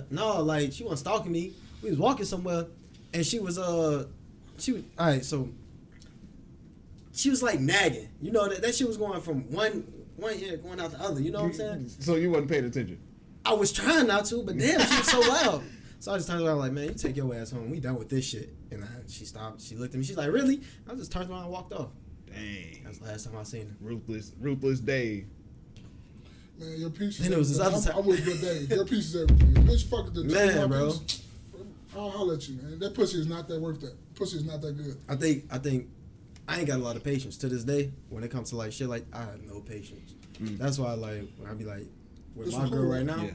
No, like she wasn't stalking me. We was walking somewhere, and she was alright. So she was like nagging. You know that shit was going from one ear going out the other. You know what I'm saying? So you wasn't paying attention. I was trying not to, but damn, she was so loud. So I just turned around like, man, you take your ass home. We done with this shit. And she stopped. She looked at me. She's like, really? I just turned around and walked off. Dang. That's the last time I seen her. Ruthless Dave. Man, your piece is Then it was this other time. I'm with good Dave. Your piece is everything. Bitch, fuck the man, bro. I'll let you, man. That pussy is not that worth that. Pussy is not that good. I think I ain't got a lot of patience to this day. When it comes to like shit, like I have no patience. That's why when I be like with my girl right now. Yeah.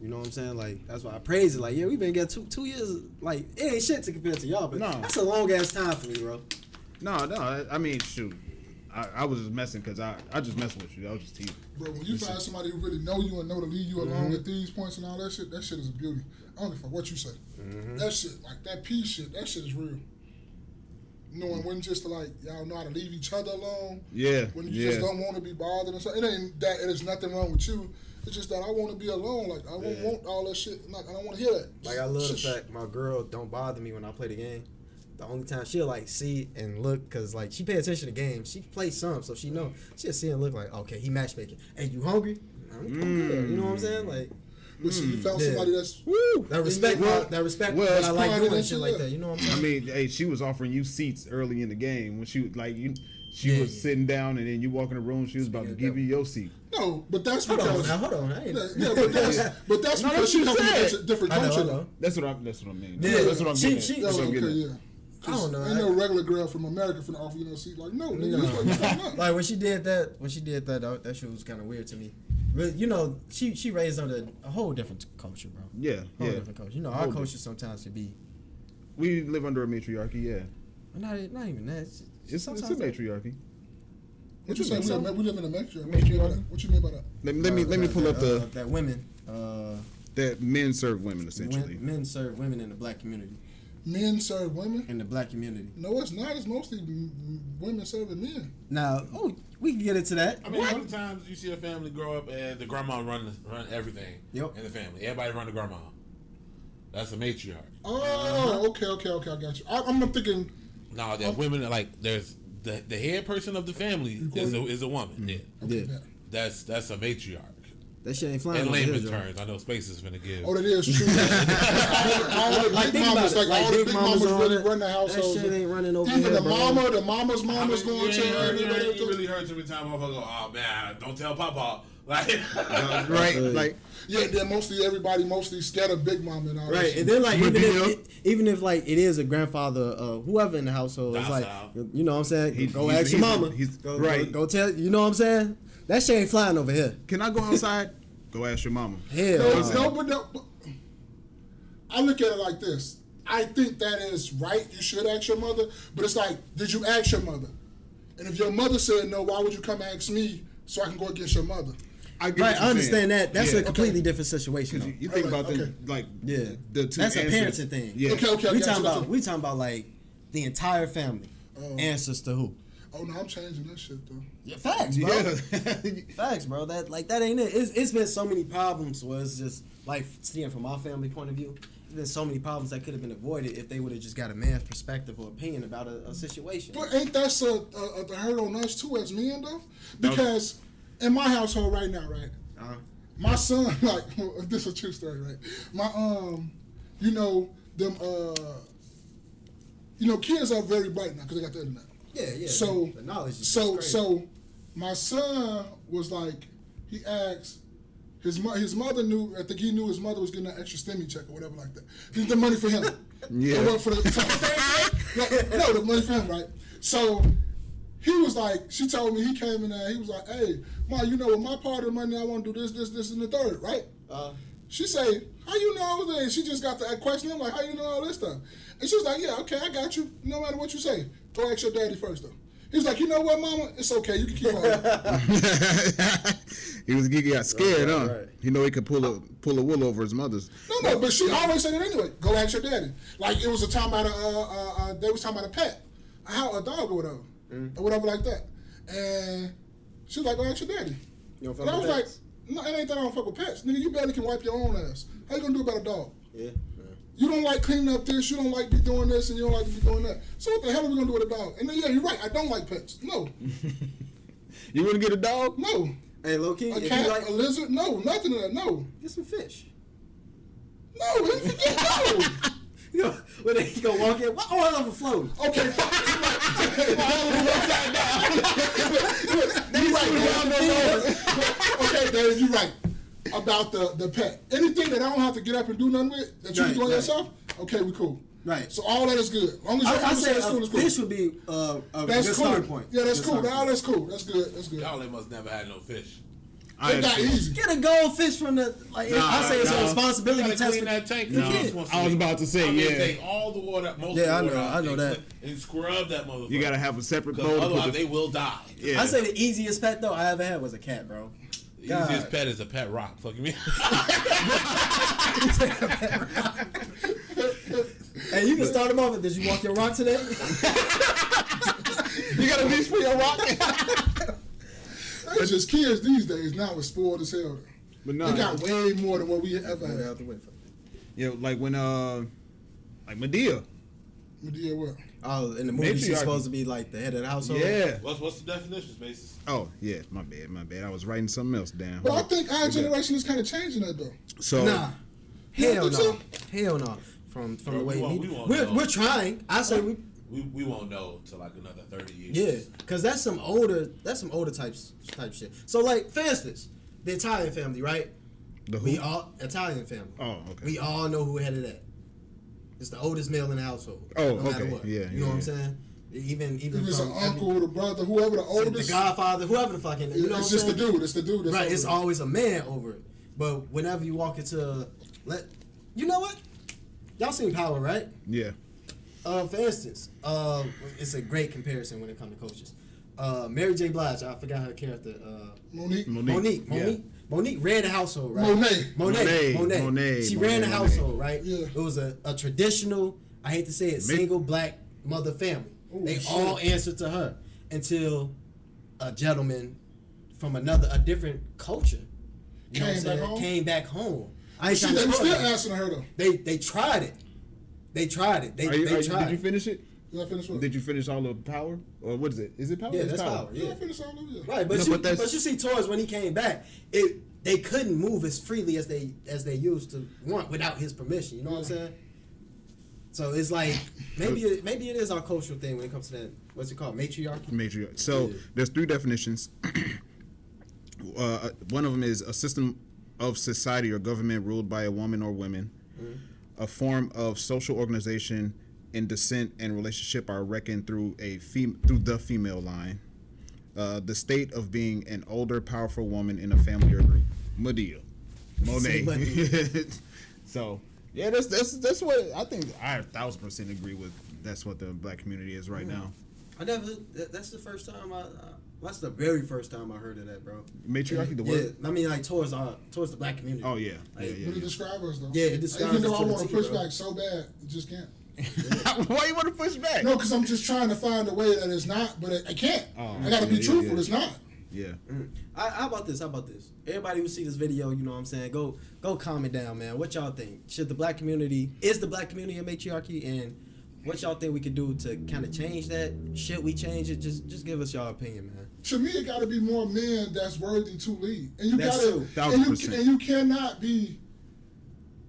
You know what I'm saying? Like, that's why I praise it. Like, yeah, we been together 2 years. Like, it ain't shit to compare to y'all, but that's a long ass time for me, bro. No. I mean, shoot. I was just messing because I just messing with you. I was just teasing. Bro, when you find somebody who really know you and know to leave you alone at these points and all that shit is a beauty. I don't give a fuck what you say. That shit, like that peace shit, that shit is real. Knowing when just to like, y'all know how to leave each other alone. Yeah. When you just don't want to be bothered and stuff. It ain't that, it is nothing wrong with you. It's just that I want to be alone. Like, I don't want all that shit. Like, I don't want to hear that. Like, I love the fact my girl don't bother me when I play the game. The only time she'll, like, see and look, because, like, she pay attention to games. She plays some, so she know. She'll see and look like, okay, he matchmaking. Hey, you hungry? I'm good. You know what I'm saying? Like, listen, you found somebody that's... Woo! That respect what I like doing and shit like that. You know what I'm saying? I mean, hey, she was offering you seats early in the game when she, like, She was sitting down, and then you walk in the room. She was about to give you your seat. No, but that's hold because on. But that's because she comes from a different culture. Though. That's what I mean. Yeah, that's what I'm getting. I don't know. Ain't no regular girl from America finna offer you no seat. Like no, nigga. Like when she did that, that shit was kind of weird to me. But you know, she raised under a whole different culture, bro. Yeah, different culture. You know, our culture sometimes should be. We live under a matriarchy, yeah. Not even that. It's a matriarchy. What you saying? We live in a matriarchy. What you mean by that? Let me pull up that women. That men serve women essentially. Men serve women in the black community. Men serve women in the black community. No, it's not. It's mostly women serving men. Now, we can get into that. I mean, how many times you see a family grow up and the grandma run everything in the family? Everybody run the grandma. That's a matriarch. Oh, okay. I got you. I'm thinking. No, that women are like there's the head person of the family is a woman. Yeah. That's a matriarch. That shit ain't flying. In layman terms, I know Space is finna give. Oh, that is true. all the big mamas, all the big mamas really run the household. That shit ain't running over even here, the mama's going to. You really heard every time I go, oh man, don't tell Papa. Like, right, like. Yeah, then everybody scared of Big Mama and all that. Right, and then like even if like it is a grandfather, whoever in the household, it's like you know what I'm saying. Go ask your mama. Go tell. You know what I'm saying. That shit ain't flying over here. Can I go outside? Go ask your mama. Hell no. I look at it like this. I think that is right. You should ask your mother, but it's like, did you ask your mother? And if your mother said no, why would you come ask me so I can go against your mother? I understand that. That's a completely different situation. You think about the the two. That's a parenting thing. Yeah. Okay. We talking about like the entire family. Answers to who? Oh no, I'm changing that shit though. Yeah, facts, bro. Facts, bro. That ain't it. It's been so many problems where it's just like seeing from my family point of view. There's been so many problems that could have been avoided if they would have just got a man's perspective or opinion about a situation. But ain't that a hurt on us too as men though? Because in my household right now, right? My son, like, this is a true story, right? My kids are very bright now because they got the internet. Yeah. So the knowledge is so my son was like, he asked his mother knew. I think he knew his mother was getting an extra STEMI check or whatever like that. He the money for him. Yeah. It for the the money for him, right? So he was like, she told me, he came in there. He was like, hey, Ma, you know, with my part of the money, I want to do this, and the third, right? She say, how you know all that? She just got the question. I'm like, how you know all this stuff? And she was like, yeah, okay, I got you. No matter what you say. Go ask your daddy first, though. He's like, you know what, Mama? It's okay. You can keep on. He got scared, right. He know he could pull a wool over his mother's. No, but she always said it anyway. Go ask your daddy. Like, it was a time about they was talking about a pet, a dog or whatever, or whatever like that. And she was like, go ask your daddy. You don't and I was like, No, it ain't that I don't fuck with pets. Nigga, you barely can wipe your own ass. How you gonna do about a dog? Yeah. You don't like cleaning up this, you don't like me doing this, and you don't like me doing that. So what the hell are we gonna do with a dog? And then, yeah, you're right, I don't like pets. No. You wouldn't get a dog? No. Hey, low key, A cat, a lizard? No, nothing of that, no. Get some fish. No, he forget no. You know, when they go walk in, what oil overflowing? Okay. Okay, Dave, you're right about the pet. Anything that I don't have to get up and do nothing with, that you can do yourself, okay, we cool. Right. So all that is good. As long as you I say school is cool. fish would be a That's good cool. starting point. Yeah, that's cool. All that's cool. That's good. That's good. Y'all they must never had no fish. They got easy. Get a goldfish from the. I say it's a responsibility You gotta test clean for that tank. the kid. I was about to say, Take all the water, most of the water out. I know that. And scrub that motherfucker. You gotta have a separate bowl. Otherwise, they will die. Yeah. I say the easiest pet though I ever had was a cat, bro. The easiest pet is a pet rock. Fuck me. Hey, you can start them off. Did you walk your rock today? You got a leash for your rock? It's just kids these days now is spoiled as hell. But no, they got way more than what we ever had. Yeah, like when like Medea. Medea what? Oh, in the movie she's supposed to be like the head of the household. Yeah. What's the definition, Spaces? Oh yeah, my bad. I was writing something else down. But I think our generation is kind of changing that though. So hell no. From the way we're trying. I say we won't know till like another 30 years. Yeah, because that's some older type shit. So like, for instance, the Italian family, right? The who? We all Italian family. Oh, okay. We all know who headed that. It's the oldest male in the household. Oh, no matter okay. what. Yeah, you know what I'm saying? Even if it's an uncle, the brother, whoever the oldest, the godfather, whoever the fucking, you know, it's just the dude. It's the dude. Right. It's always a man over it. But whenever you walk into, you know what? Y'all seen Power, right? Yeah. For instance, it's a great comparison when it comes to coaches. Mary J. Blige, I forgot her character. Monique. Monique ran the household, right? Monet. She ran the household, right? Yeah. It was a traditional, I hate to say it, single black mother family. They all answered to her until a gentleman from a different culture, came back home. They still answering her though. They tried it. They tried. Did you finish it? Did I finish what? Did you finish all of Power? Or what is it? Is it Power? Yeah, that's Power. Yeah, I finished all of it. Right, but you see towards when he came back, they couldn't move as freely as they used to want without his permission. You know what I'm saying? So it's like maybe it is our cultural thing when it comes to that. What's it called? Matriarchy. So there's 3 definitions. One of them is a system of society or government ruled by a woman or women. A form of social organization in descent and relationship are reckoned through the female line. The state of being an older, powerful woman in a family or group. Medea. Monet. So yeah, that's what I think. I 1,000% agree with. That's what the black community is right now. That's the first time that's the very first time I heard of that, bro. Matriarchy, the word? Yeah, I mean, like towards the black community. Oh yeah, But it describes us though. Yeah, it describes us. Even though I want to push back so bad, it just can't. Why you want to push back? No, because I'm just trying to find a way that it's not, but I can't. I got to be truthful. It's not. Yeah. How about this? Everybody who see this video, you know what I'm saying? Go comment down, man. What y'all think? Is the black community a matriarchy? And what y'all think we could do to kind of change that? Should we change it? Just give us y'all opinion, man. To me, it got to be more men that's worthy to lead, and you got to, and you cannot be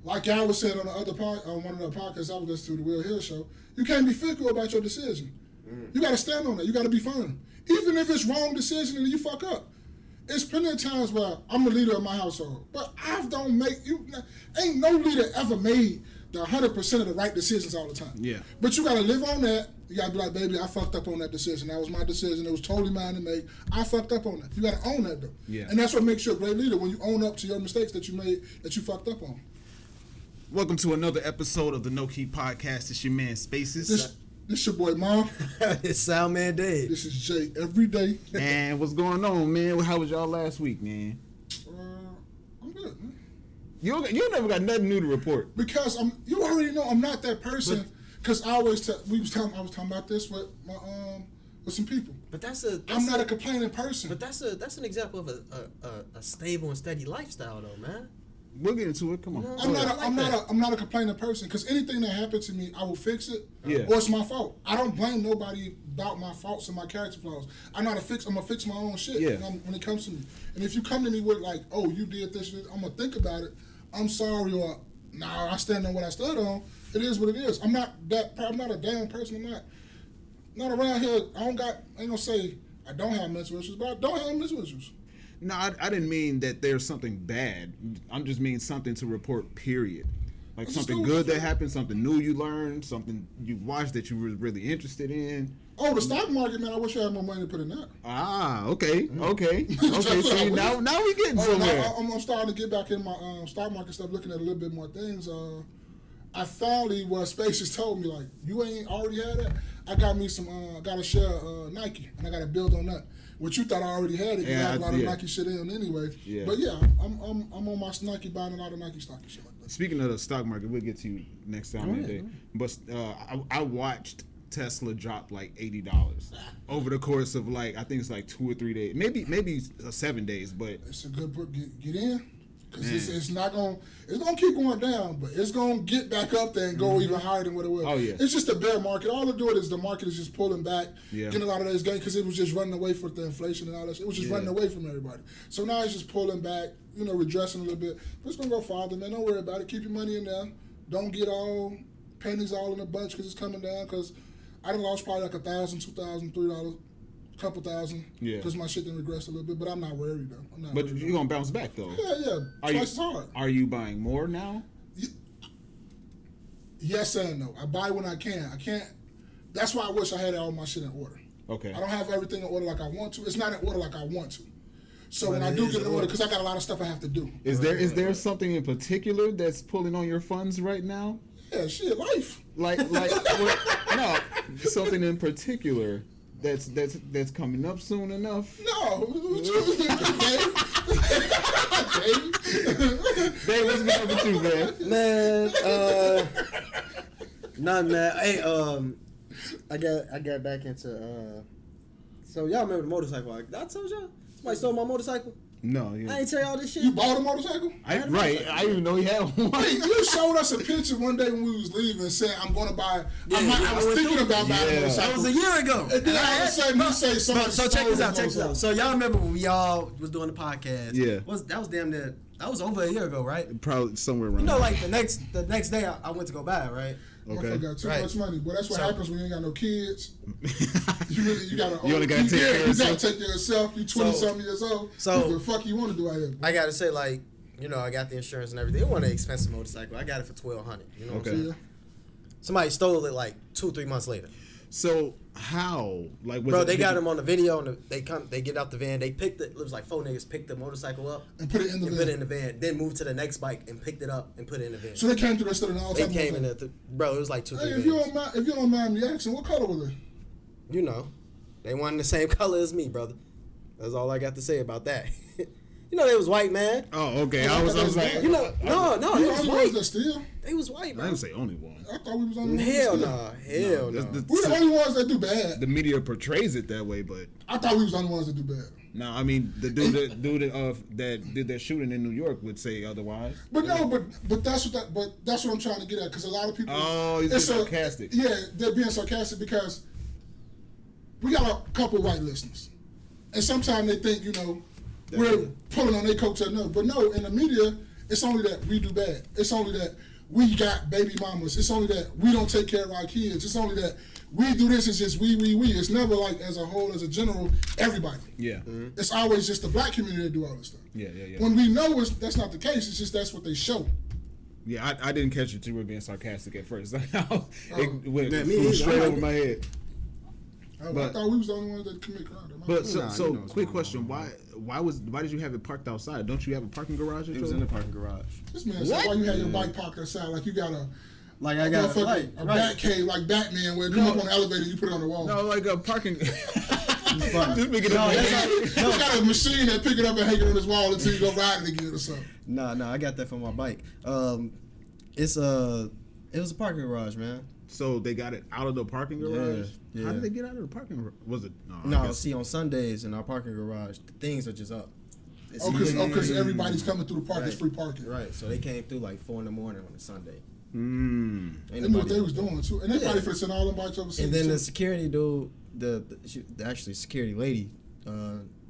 like I was saying on one of the podcasts I was listening to, the Will Hill Show. You can't be fickle about your decision. You got to stand on it. You got to be firm, even if it's wrong decision and you fuck up. It's plenty of times where I'm the leader of my household, but ain't no leader ever made the 100% of the right decisions all the time. Yeah. But you got to live on that. You got to be like, baby, I fucked up on that decision. That was my decision. It was totally mine to make. I fucked up on that. You got to own that, though. Yeah. And that's what makes you a great leader, when you own up to your mistakes that you made, that you fucked up on. Welcome to another episode of the KNoWKi podcast. It's your man, Spaces. This your boy, Mom. It's Soundman Dave. This is Jay every day. And what's going on, man? How was y'all last week, man? I'm good, man. You never got nothing new to report. Because you already know I'm not that person. Because I was talking about this with with some people. But I'm not a complaining person. But that's an example of a stable and steady lifestyle, though, man. We'll get into it. Come on. I'm not a complaining person because anything that happened to me, I will fix it. Yeah. Or it's my fault. I don't blame nobody about my faults and my character flaws. I'm gonna fix my own shit. Yeah. When it comes to me, and if you come to me with like, oh, you did this, I'm gonna think about it. I'm sorry, or nah, I stand on what I stood on. It is what it is. I'm not a damn person. I'm not around here. I ain't gonna say I don't have mental issues, but I don't have mental issues. No, I didn't mean that there's something bad. I'm just mean something to report, period. Like something good that happened, something new you learned, something you watched that you were really interested in. Oh, the stock market, man, I wish I had more money to put in that. Ah, okay. See, now we getting somewhere. I'm starting to get back in my stock market stuff, looking at a little bit more things. I finally, Spacious told me, like, you ain't already had that? I got me some, got a share Nike, and I got to build on that. What you thought I already had it, because I had a lot of Nike shit in anyway. Yeah. But yeah, I'm on my Nike, buying a lot of Nike stock and shit like that. Speaking of the stock market, we'll get to you next time today. But I watched Tesla drop like $80 over the course of like, I think it's like 2 or 3 days, maybe 7 days. But it's a good book. Get in. Because it's gonna keep going down, but it's gonna get back up there and go even higher than what it was. Oh yeah, it's just a bear market. All it doing is the market is just pulling back, getting a lot of those gains because it was just running away from the inflation and all that shit. It was just running away from everybody. So now it's just pulling back, redressing a little bit. But it's gonna go farther, man. Don't worry about it. Keep your money in there. Don't get all pennies all in a bunch because it's coming down. Because I done lost probably like $1,000, $2,000, $3. Couple thousand, because my shit done regressed a little bit, but I'm not worried though. But you're gonna bounce back though. Yeah, twice as hard. Are you buying more now? Yes and no. I buy when I can. I can't. That's why I wish I had all my shit in order. Okay. I don't have everything in order like I want to. It's not in order like I want to. So when I do get in order, because I got a lot of stuff I have to do. Is there something in particular that's pulling on your funds right now? Yeah, shit, life. Like no, something in particular. That's coming up soon enough. No, Dave, what's been up with you, man? Man, nothing, man. Hey, I got back into So y'all remember the motorcycle? I told y'all somebody stole my motorcycle. No, I ain't tell y'all this shit. You bought a motorcycle? I didn't even know he had one. Hey, you showed us a picture one day when we was leaving and said, I'm going to buy, I was thinking about buying a motorcycle. That was a year ago. And then all of a sudden you say something. So check this out. So y'all remember when y'all was doing the podcast? Yeah. That was damn near, that was over a year ago, right? Probably somewhere around. Like the next day I went to go buy it, right? Okay. Got too much money, but that's what happens when you ain't got no kids. you gotta only gotta take care of yourself. You gotta take care of yourself. You 20-something years old. So what the fuck you want to do out here? I gotta say, like, I got the insurance and everything. It wasn't an expensive motorcycle. I got it for $1,200. You know what I'm saying? Somebody stole it like 2-3 months later. So how? Like, bro, they got him on the video, and they get out the van. They picked it. It was like 4 niggas picked the motorcycle up and put it in the van. Put it in the van. Then moved to the next bike and picked it up and put it in the van. So they came to the rest of the all. They came in the bro. It was like 2-3 Hey, vans. If you don't mind me asking, what color was it? They wanted the same color as me, brother. That's all I got to say about that. They was white, man. Oh, okay. I was like, no, they was white. They was white, man. I didn't say only one. I thought we was on the Hell no. We're the only ones that do bad. The media portrays it that way, but I thought we was the only ones that do bad. No, I mean the dude that did that shooting in New York would say otherwise. But that's what I'm trying to get at, because a lot of people. Oh, he's being sarcastic. Yeah, they're being sarcastic because we got a couple white listeners, and sometimes they think we're pulling on their coattail. No, but no, in the media, it's only that we do bad. It's only that we got baby mamas. It's only that we don't take care of our kids. It's only that we do this. It's just we. It's never like as a whole, as a general, everybody. Yeah. Mm-hmm. It's always just the black community that do all this stuff. Yeah. When we know that's not the case, it's just that's what they show. Yeah, I didn't catch it. You were being sarcastic at first. It went straight over my head. I thought we was the only ones that commit crime. But quick question: Why did you have it parked outside? Don't you have a parking garage? It was in the parking garage. This man said, why you had your bike parked outside? Like you got a bat cave like Batman, where you come up on the elevator, you put it on the wall. No, like a parking. Just pick it up. He's got a machine that pick it up and hang it on his wall until you go ride it again or something. No, I got that from my bike. It was a parking garage, man. So they got it out of the parking garage? How did they get out of the parking? Was it no? See, on Sundays in our parking garage, the things are just up. Because everybody's coming through the park. It's free parking. Right. So they came through like 4 a.m. on a Sunday. They knew what they was doing too, and they probably for send all them bikes over. And then the security dude, the actually security lady,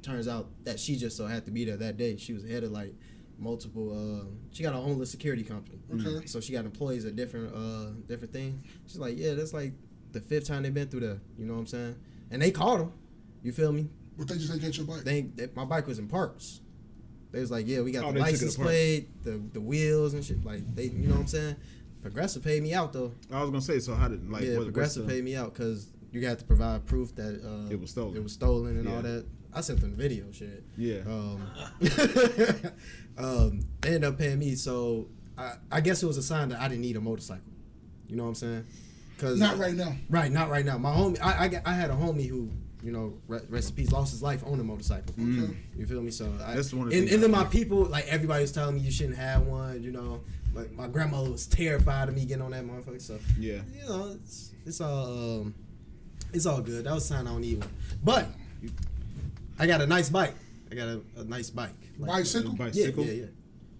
turns out that she just so had to be there that day. She was head of like multiple. She got her own little security company. Okay. So she got employees at different things. She's like, yeah, that's like the 5th time they've been through there. You know what I'm saying? And they caught them. You feel me? But they just ain't get your bike. My bike was in parts. They was like, yeah, we got the license plate, the wheels and shit. Like they, you know what I'm saying? Progressive paid me out though. I was gonna say, so how did Progressive paid me out because you got to provide proof that it was stolen. It was stolen and all that. I sent them the video shit. Yeah. They ended up paying me, so I guess it was a sign that I didn't need a motorcycle. You know what I'm saying? Cause not right now. Right, not right now. My homie, I had a homie who, you know, rest in peace, lost his life on a motorcycle. Okay. You feel me? So that's one of and then my people, like everybody was telling me you shouldn't have one. You know, like my grandmother was terrified of me getting on that motherfucker. So yeah, you know, it's all good. That was a sign I don't need one. But I got a nice bike. I got a nice bike. Like, bicycle? Yeah.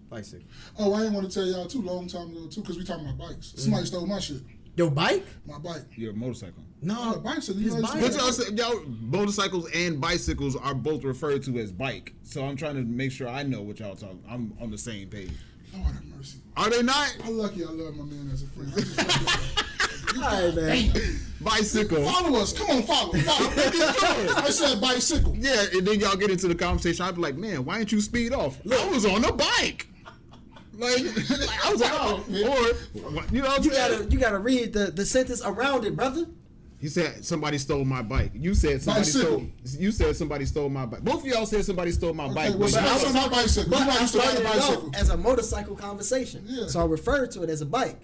Bicycle. Oh, I didn't want to tell y'all too long time ago too, because we talking about bikes. Somebody stole my shit. Your bike? My bike. Your motorcycle. No, the bicycle. His bike. But y'all, motorcycles and bicycles are both referred to as bike. So I'm trying to make sure I know what y'all talking. I'm on the same page. Lord have mercy. Are they not? I'm lucky I love my man as a friend. All right, man. Bicycle. Follow us. Come on, follow. I said bicycle. Yeah, and then y'all get into the conversation. I'd be like, man, why didn't you speed off? I was on a bike. Like I was like, you know, you gotta read the sentence around it, brother. He said somebody stole my bike. You said somebody stole my bike. Both of y'all said somebody stole my bike. Well, I was on my bicycle. But I started it off as a motorcycle conversation. Yeah. So I referred to it as a bike.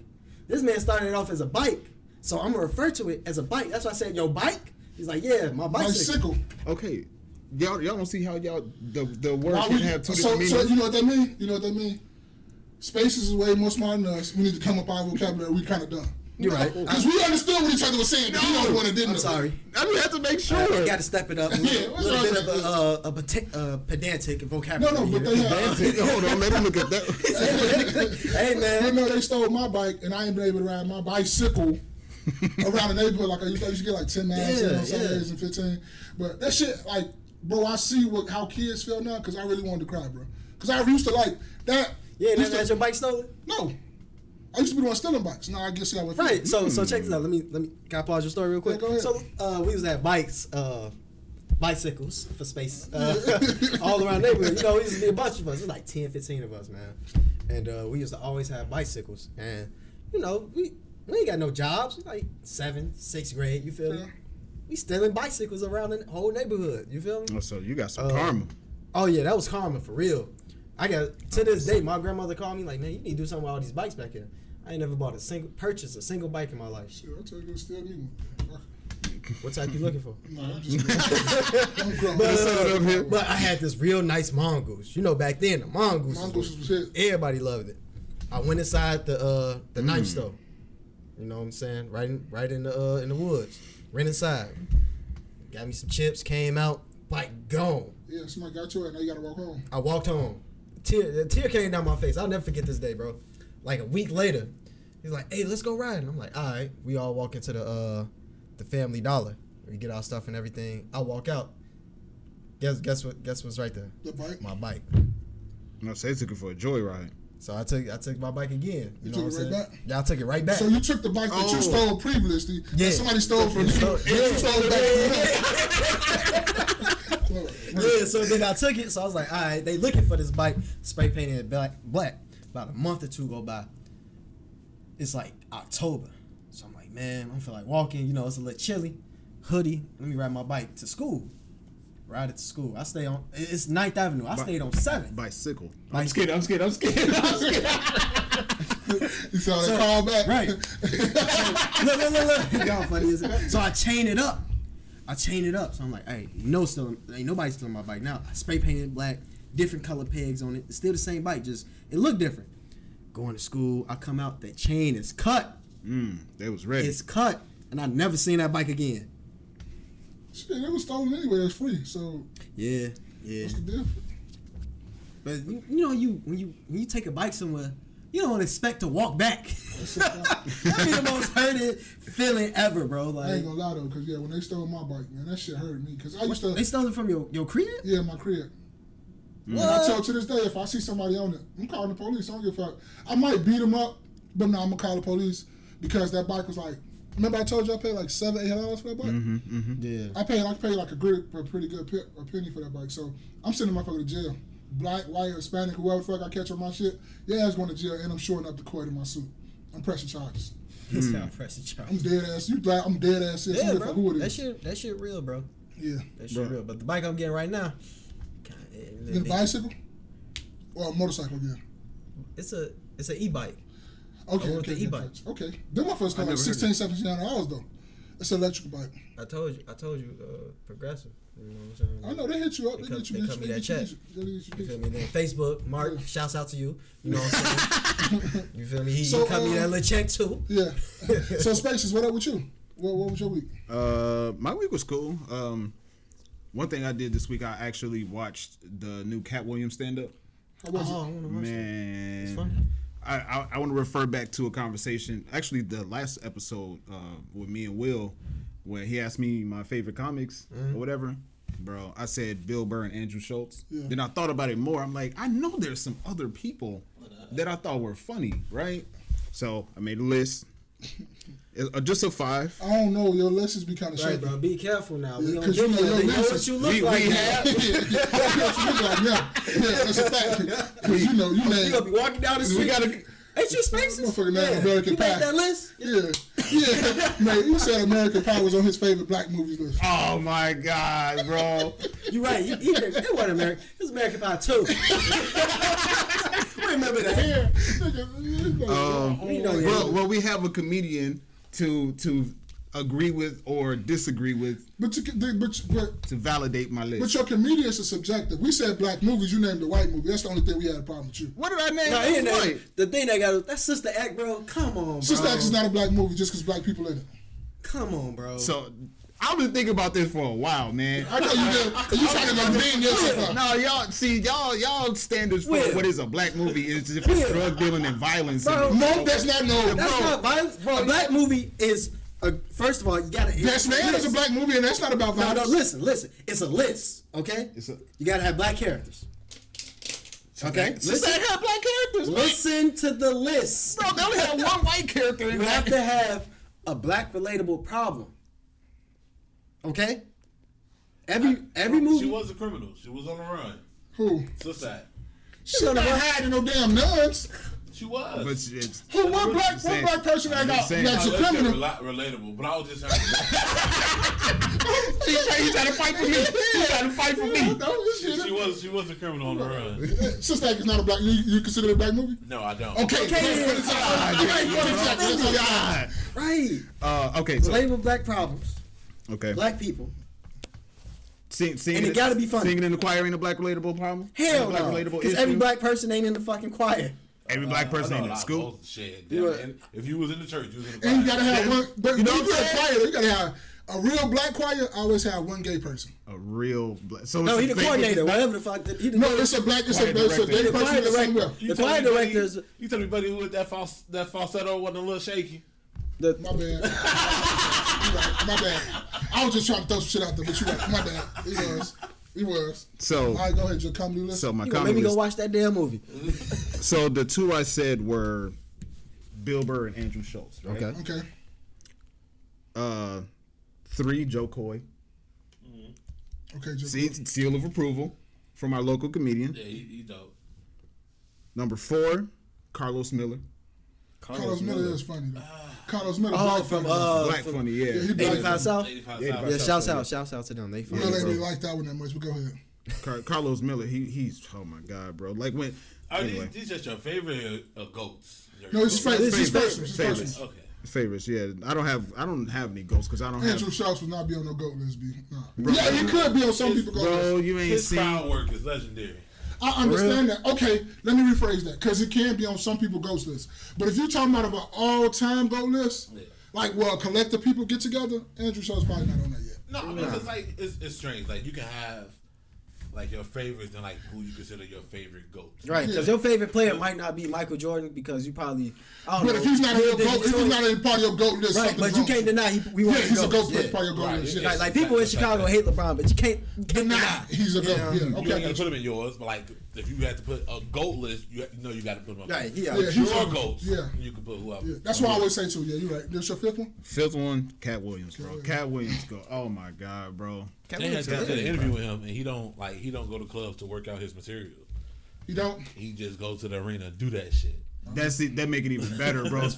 This man started it off as a bike. So I'm gonna refer to it as a bike. That's why I said, your bike? He's like, yeah, my bicycle. Okay. Y'all don't see how y'all the word can have two different meanings. So you know what that mean? You know what that mean? Spaces is way more smart than us. We need to come up our vocabulary. We kind of done. You're right. Because we understood what each other was saying. But he the one that didn't. I'm sorry. I mean, have to make sure. You got to step it up. A little bit of a pedantic vocabulary. No, but they have. Hold on, let me look at that. Hey, man. You know, they stole my bike, and I ain't been able to ride my bicycle around the neighborhood like I used to. I used to get like 10 miles on Saturdays and 15. But that shit, like, bro, I see how kids feel now because I really wanted to cry, bro. Because I used to like that. Yeah, never had your bike stolen? No. I used to be the one stealing bikes. Now I guess I went. Right. So check this out. Let me. Can I pause your story real quick? Yeah, go ahead. So we used to have bicycles for space all around the neighborhood. You know, we used to be a bunch of us. It was like 10, 15 of us, man. And we used to always have bicycles. And you know, we ain't got no jobs. We're like 7th, 6th grade. You feel me? We stealing bicycles around the whole neighborhood. You feel me? Oh, so you got some karma. Oh yeah, that was karma for real. I got to this day. My grandmother called me like, "Man, you need to do something with all these bikes back here." I ain't never purchased a single bike in my life. Shit, I tell you, steal me one. What type you looking for? No, I'm just. But I had this real nice mongoose. You know, back then the mongoose was hit. Everybody loved it. I went inside the knife store. You know what I'm saying? Right in the woods. Went inside. Got me some chips. Came out. Bike gone. Yeah, somebody got you, and now you gotta walk home. I walked home. The tear came down my face. I'll never forget this day, bro. Like a week later, he's like, "Hey, let's go riding." I'm like, "All right." We all walk into the Family Dollar. We get our stuff and everything. I walk out. Guess what's right there? The bike. My bike. No, say took it for a joyride. So I took my bike again. You took it right back? Yeah, I took it right back. So you took the bike that you stole previously. Yeah. That somebody stole from you. You stole it back. Yeah, so then I took it. So I was like, all right, they looking for this bike, spray painted it black. About a month or two go by. It's like October. So I'm like, man, I don't feel like walking. You know, it's a little chilly. Hoodie. Let me ride my bike to school. Ride it to school. I stay on. It's 9th Avenue. I stayed on 7th. Bicycle. I'm scared. You saw that call back, right? Look. Y'all funny as it. So I chain it up. So I'm like, hey, ain't nobody stealing my bike now. I spray painted black, different color pegs on it. It's still the same bike, just it looked different. Going to school, I come out, that chain is cut. They was ready. It's cut, and I never seen that bike again. Shit, it was stolen anyway. It's free. So yeah. What's the difference? But you know, when you take a bike somewhere, you don't expect to walk back. That'd be the most hurting feeling ever, bro. Like, I ain't gonna lie though, cause when they stole my bike, man, that shit hurt me. Cause I used to. They stole it from your crib? Yeah, my crib. And I tell to this day, if I see somebody on it, I'm calling the police. I don't give a fuck. I might beat them up, but no, I'm gonna call the police because that bike was like. Remember I told you I paid like $700-800 for that bike? Yeah. I paid like a pretty good penny for that bike. So I'm sending my motherfucker to jail. Black, white, Hispanic, whoever the fuck I catch on my shit, yeah, I was going to jail and I'm shorting up the court in my suit. I'm pressing charges. It's not pressing charges. I'm dead ass. You glad I'm dead ass serious. Yeah, bro. Who it is. That shit real, bro. Yeah. That shit real. But the bike I'm getting right now, you get a bicycle or a motorcycle again? It's an e-bike. Okay. E-bike. Okay. Them motherfuckers cost like $1,600-$1,700 though. It's an electrical bike. I told you, progressive. You know what I'm saying? I know they hit you up. They cut me that check. You feel me? Then Facebook, Mark, shouts out to you. You know what I'm saying? You feel me? He cut me that little check too. Yeah. So Spaces, what up with you? What was your week? My week was cool. One thing I did this week, I actually watched the new Cat Williams stand up. How was it? I want to watch Man, it's funny. I want to refer back to a conversation, actually the last episode with me and Will, where he asked me my favorite comics or whatever. Bro, I said Bill Burr and Andrew Schultz. Yeah. Then I thought about it more. I'm like, I know there's some other people that I thought were funny, right? So I made a list. Just a 5. I don't know. Your list be kind of right, shaky. bro. Be careful now. Yeah, Because you know what you look like. We have. Yeah, that's a fact. Because you gonna be walking down the street. Ain't you Spaces? Motherfucking American Pie. You made that list? Yeah. Man, you said American Pie was on his favorite black movies list. Oh my God, bro. You're right. It wasn't American. It was American Pie 2. Remember that. Well, we have a comedian to agree with or disagree with, but to validate my list. But your comedians are subjective. We said black movies, you named the white movie. That's the only thing we had a problem with you. What did I name? No, he ain't the thing that's Sister Act, bro. Come on, bro. Sister Act is not a black movie just because black people in it. Come on, bro. So I've been thinking about this for a while, man. I know you did. You trying to go mean yourself. No, y'all standards for what is a black movie is if it's drug dealing and violence. Bro, no, that's not no. That's not violence. Bro, a black movie is. First of all, you gotta. Best Man is a black movie, and that's not about violence. No, listen. It's a list, okay? You gotta have black characters. Okay? Listen, have black characters. Listen to the list. Bro, they only have one white character. You have to have a black relatable problem. Okay? Every movie. She was a criminal. She was on the run. Who? Sister Act. She's not hiding no damn nuns. She was. But it's, what black person that's a criminal? Relatable, but I was just having. He's trying to fight for me. She was a criminal on the run. Sister Act is not a black. You consider it a black movie? No, I don't. Okay. Right. Okay. So, relatable black problems. Okay. Black people. Singing and it gotta be funny. Singing in the choir ain't a black relatable problem? Hell no. Because every black person ain't in the fucking choir. Every black person ain't in school. Shit. And if you was in the church, you was in the choir. And you gotta have one. But you know what I'm saying? You gotta have a real black choir. Always have one gay person. A real black. So no, he's the coordinator. Whatever the fuck. No, it's a black. It's a gay person. The choir director is. You tell me, buddy, who with that falsetto wasn't a little shaky. My bad. My bad. I was just trying to throw some shit out there, but you right. My bad. He was. So, all right, go ahead. Your comedy list. So my comedy list. Maybe go watch that damn movie. So the 2 I said were Bill Burr and Andrew Schultz. Right? Okay. 3, Joe Coy. Okay, Joe. Seal of approval from our local comedian. Yeah, he dope. Number 4, Carlos Miller. Carlos Miller is funny though. Carlos Miller. Black funny, yeah. 85 South. 85 Yeah, shouts out to them. They funny. I didn't really like that one that much, but go ahead. Carlos Miller, he's oh my God, bro. Like when. Anyway. These just your favorite goats. No, it's favorites. Okay. Favorites, yeah. I don't have any goats because I don't have. Andrew Schultz would not be on no goat list, B. Nah. Yeah, he could be on some people goat list. Bro, you ain't his seen. crowd work is legendary. I understand that. Okay, let me rephrase that because it can be on some people ghost list. But if you're talking about an all-time goat list, like collective people get together, Andrew Schultz probably not on that yet. No, because like it's strange. Like you can have like your favorites and like who you consider your favorite GOATs. Right, because your favorite player might not be Michael Jordan because you probably But if he's not in your GOAT, if he's not in part of your GOAT list, right? But you can't deny we want he's a GOAT yeah. part of your GOAT list. Right, like people in Chicago hate LeBron, but you can't deny he's a GOAT. Yeah, You okay. ain't gotta put him in yours, but like if you had to put a GOAT list, you know you got to put him up. Right, Yeah, your he's GOATs. Yeah, You can put whoever. yeah. That's what I always say too. Yeah, you're right. There's your fifth one. Fifth one, Cat Williams, bro. Cat Williams go. Oh my God, bro. They had got to the interview with him, and he don't go to clubs to work out his material. You don't. He just goes to the arena and do that shit. That's it. That make it even better, bro.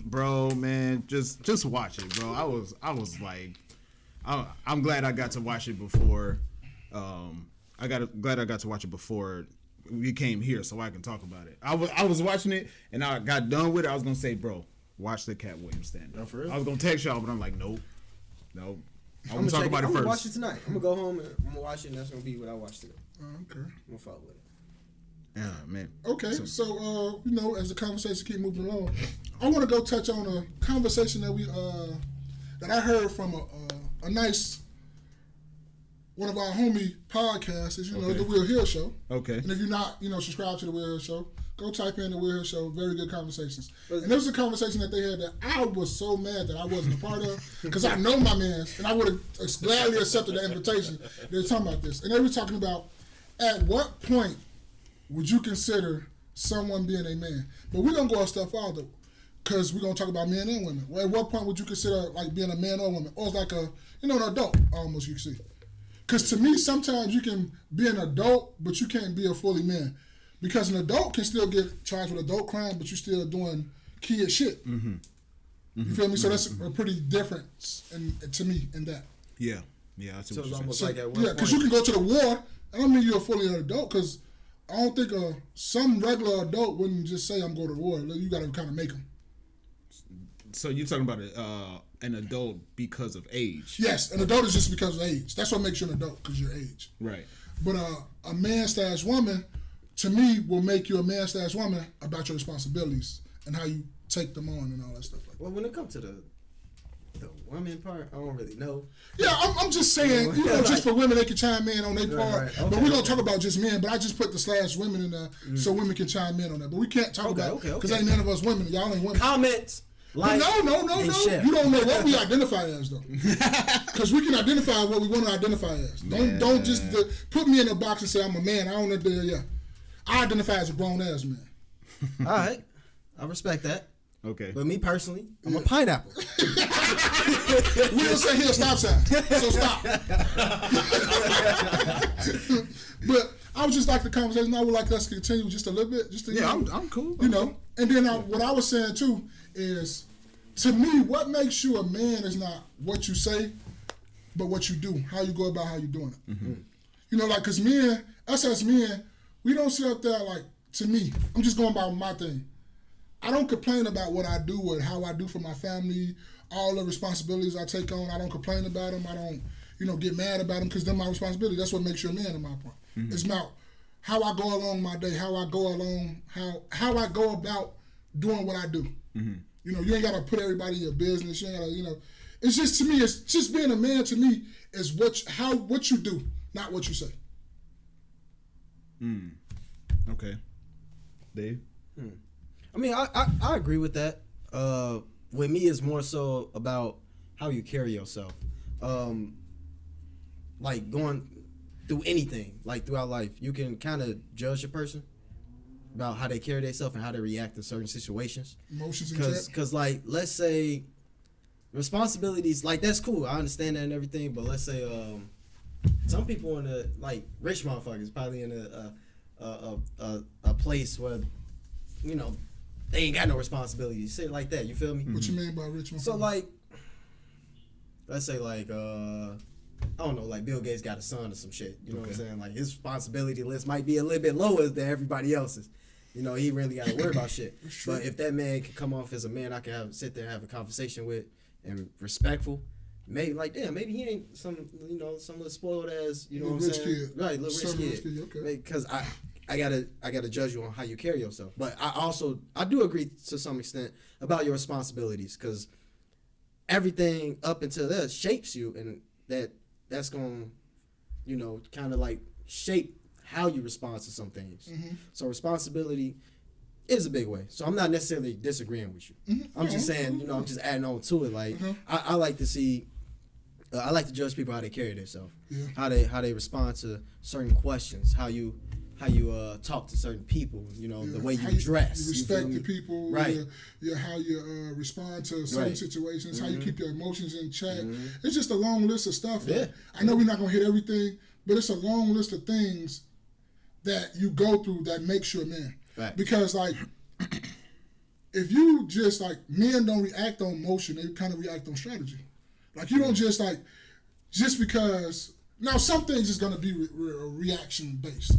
Bro, man. Just watch it, bro. I was like, I'm glad I got to watch it before. Glad I got to watch it before we came here, so I can talk about it. I was watching it, and I got done with it. I was gonna say, bro, watch the Cat Williams stand. No, for real? I was gonna text y'all, but I'm like, nope. I'm gonna talk about it I'm first. gonna watch it tonight. I'm gonna go home and I'm gonna watch it, and that's gonna be what I watch today. Okay. I'm gonna follow with it. Yeah, man. Okay, so as the conversation keep moving along, I want to go touch on a conversation that I heard from a nice one of our homie podcasts is the Will Hill Show. Okay. And if you're not subscribed to the Will Hill Show, go type in the Will Hill Show. Very good conversations. And there was a conversation that they had that I was so mad that I wasn't a part of because I know my mans and I would have gladly accepted the invitation. They were talking about this, and they were talking about at what point would you consider someone being a man? But we're going to go a step farther because we're going to talk about men and women. Well, at what point would you consider like being a man or woman? Or it's like an adult almost, you can see. Because to me, sometimes you can be an adult, but you can't be a fully man. Because an adult can still get charged with adult crime, but you're still doing kid shit. Mm-hmm. You feel me? So that's a pretty difference to me in that. Yeah. Yeah, I see what you're saying. Almost like at one point. Because you can go to the war. I don't mean you're a fully adult because I don't think some regular adult wouldn't just say I'm going to war. You got to kind of make them. So you're talking about an adult because of age? Yes, an adult is just because of age. That's what makes you an adult, because your age. Right. But a man/woman, to me, will make you a man/woman about your responsibilities and how you take them on and all that stuff like that. Well, when it comes to the women part, I don't really know. Yeah, I'm just saying, just for women, they can chime in on their part. Right. Okay, but we're going to talk about just men, but I just put the /women in there so women can chime in on that. But we can't talk about it because ain't none of us women. Y'all ain't women. Comments. Like, no. You don't know what we identify as, though. Because we can identify what we want to identify as. Don't just put me in a box and say I'm a man. I don't know. I identify as a grown-ass man. All right. I respect that. Okay. But me personally, I'm a pineapple. We don't say here a stop sign, so stop. But I would just like the conversation. I would like us to continue just a little bit. I'm cool. And then what I was saying too is, to me, what makes you a man is not what you say, but what you do, how you go about how you're doing it. Mm-hmm. Because us as men, we don't sit up there like, to me, I'm just going by my thing. I don't complain about what I do or how I do for my family, all the responsibilities I take on. I don't complain about them. I don't, get mad about them because they're my responsibility. That's what makes you a man in my point. Mm-hmm. It's about how I go along my day, how I go about doing what I do. Mm-hmm. You ain't got to put everybody in your business. You ain't got to, it's just, to me, it's just being a man to me is what you do, not what you say. Okay. Dave? I mean, I agree with that. With me, it's more so about how you carry yourself. Like going through anything, like throughout life, you can kind of judge a person about how they carry themselves and how they react in certain situations. Emotions and Because like, let's say responsibilities, like that's cool. I understand that and everything, but let's say some people in the like rich motherfuckers probably in a place where they ain't got no responsibilities, shit like that. You feel me? What you mean by rich motherfuckers? So like, let's say like I don't know, like Bill Gates got a son or some shit. You know what I'm saying? Like his responsibility list might be a little bit lower than everybody else's. He really got to worry about shit. But if that man can come off as a man, I can sit there and have a conversation with and respectful. Maybe like damn, maybe he ain't some little spoiled ass, what I'm saying? Kid. Right, little rich kid. Okay. Because I gotta judge you on how you carry yourself. But I do agree to some extent about your responsibilities because everything up until that shapes you and that's gonna, kind of like shape how you respond to some things. So responsibility is a big way. So I'm not necessarily disagreeing with you. I'm just saying, I'm just adding on to it. Like I like to see, I like to judge people how they carry themselves, how they respond to certain questions, how you talk to certain people, the way you dress, you respect the people, right? How you respond to certain situations, how you keep your emotions in check. It's just a long list of stuff. I know we're not gonna hit everything, but it's a long list of things that you go through that makes you a man. Right. Because like, if you just like, men don't react on emotion, they kind of react on strategy. Like you don't just like, just because, now some things is going to be reaction based,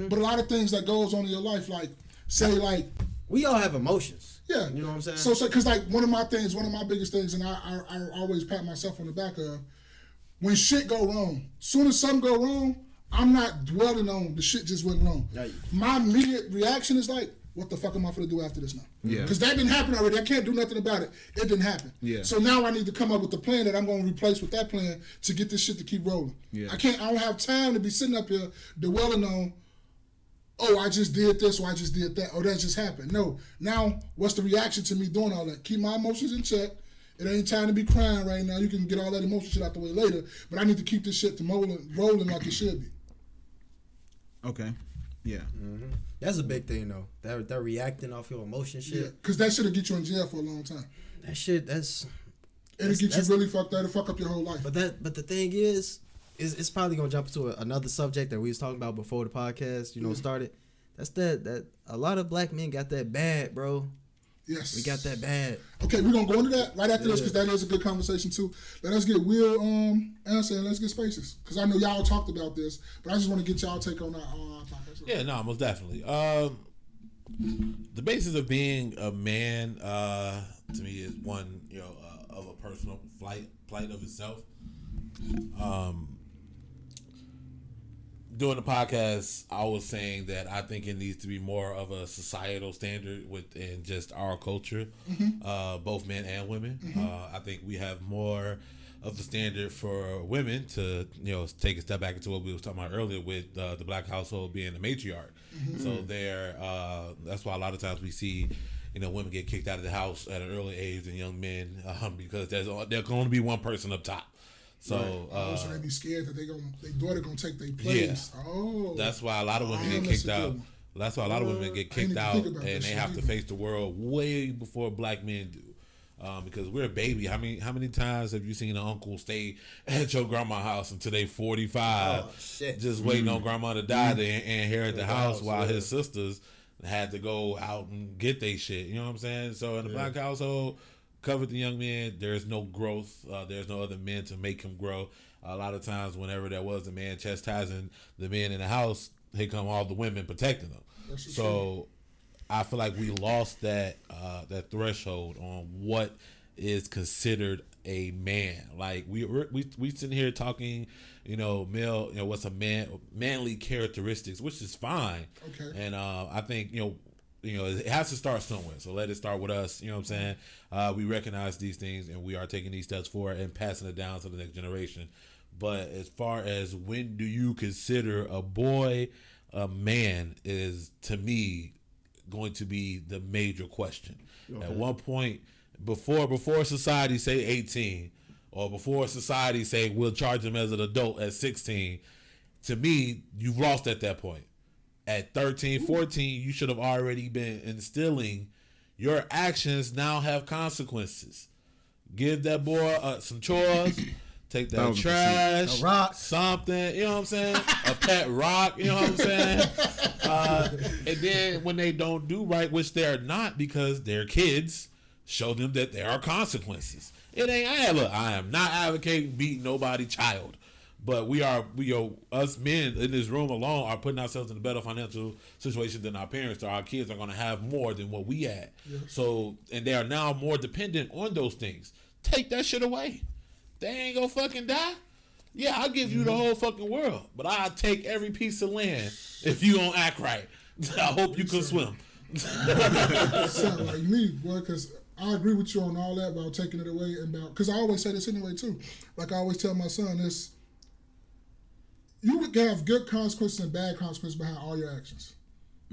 but a lot of things that goes on in your life, like say like. We all have emotions. Yeah. You know what I'm saying? So cause like one of my biggest things, and I always pat myself on the back of, when shit go wrong, soon as something go wrong, I'm not dwelling on the shit just went wrong. Right. My immediate reaction is like, what the fuck am I going to do after this now? Yeah. Because that didn't happen already. I can't do nothing about it. It didn't happen. Yeah. So now I need to come up with the plan that I'm going to replace with that plan to get this shit to keep rolling. Yeah. I don't have time to be sitting up here dwelling on, oh, I just did this or I just did that or that just happened. No. Now, what's the reaction to me doing all that? Keep my emotions in check. It ain't time to be crying right now. You can get all that emotion shit out the way later. But I need to keep this shit rolling like it should be. Okay. Yeah. That's a big thing though. They're reacting off your emotion shit. Yeah, because that shit'll get you in jail for a long time. It'll get you really fucked up. It'll fuck up your whole life. But the thing is it's probably gonna jump into another subject that we was talking about before the podcast, started. That's that a lot of black men got that bad, bro. Yes. We got that bad. Okay, we're going to go into that right after this because that is a good conversation too. Let us get Will answer and let's get Spaces. Because I know y'all talked about this, but I just want to get y'all take on that topic. Yeah, no, most definitely. The basis of being a man, to me, is one, of a personal plight of itself. During the podcast, I was saying that I think it needs to be more of a societal standard within just our culture, both men and women. I think we have more of the standard for women to, take a step back into what we were talking about earlier with the black household being the matriarch. So that's why a lot of times we see, women get kicked out of the house at an early age than young men because there's going to be one person up top. So, so they be scared that their daughter gonna take their place. Yeah. Oh, that's why a lot of women get kicked out. That's why a lot of women get kicked out, and they have to face the world way before black men do. Because we're a baby. How many times have you seen an uncle stay at your grandma's house until they 45, just waiting on grandma to die to inherit the house while his sisters had to go out and get their shit. You know what I'm saying? So in the black household, covered the young man, there's no growth. There's no other men to make him grow. A lot of times, whenever there was a man chastising the men in the house, here come all the women protecting them. So I feel like we lost that threshold on what is considered a man. Like we sitting here talking, male, what's a manly characteristics, which is fine. Okay. And I think it has to start somewhere. So let it start with us. You know what I'm saying? We recognize these things and we are taking these steps forward and passing it down to the next generation. But as far as when do you consider a boy a man is, to me, going to be the major question. Okay. At one point, before society say 18, or before society say we'll charge him as an adult at 16, to me, you've lost at that point. At 13, 14, you should have already been instilling your actions now have consequences. Give that boy some chores, take that trash, a rock, something, you know what I'm saying? A pet rock, you know what I'm saying? And then when they don't do right, which they're not because they're kids, show them that there are consequences. It ain't, I am not advocating beating nobody's child. But us men in this room alone are putting ourselves in a better financial situation than our parents are. Our kids are going to have more than what we had. Yes. So, and they are now more dependent on those things. Take that shit away. They ain't going to fucking die. Yeah, I'll give you the whole fucking world. But I'll take every piece of land if you don't act right. I hope you can swim. Sound like me, boy, because I agree with you on all that about taking it away and about, because I always say this anyway too. Like I always tell my son, this, you would have good consequences and bad consequences behind all your actions.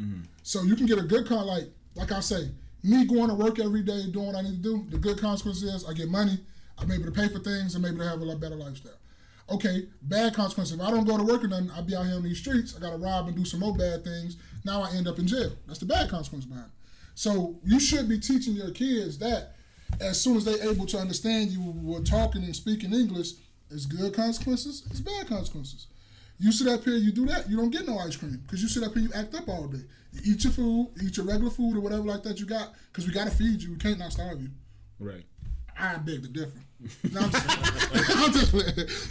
Mm-hmm. So you can get a good like I say, me going to work every day doing what I need to do. The good consequence is I get money. I'm able to pay for things. I'm able to have a lot better lifestyle. Okay, bad consequence. If I don't go to work or nothing, I'll be out here on these streets. I got to rob and do some more bad things. Now I end up in jail. That's the bad consequence behind it. So you should be teaching your kids that as soon as they're able to understand you were talking and speaking English, it's good consequences, it's bad consequences. You sit up here, you do that, you don't get no ice cream because you sit up here, you act up all day. You eat your food, eat your regular food or whatever like that you got because we got to feed you. We can't not starve you. Right. I beg to differ. No,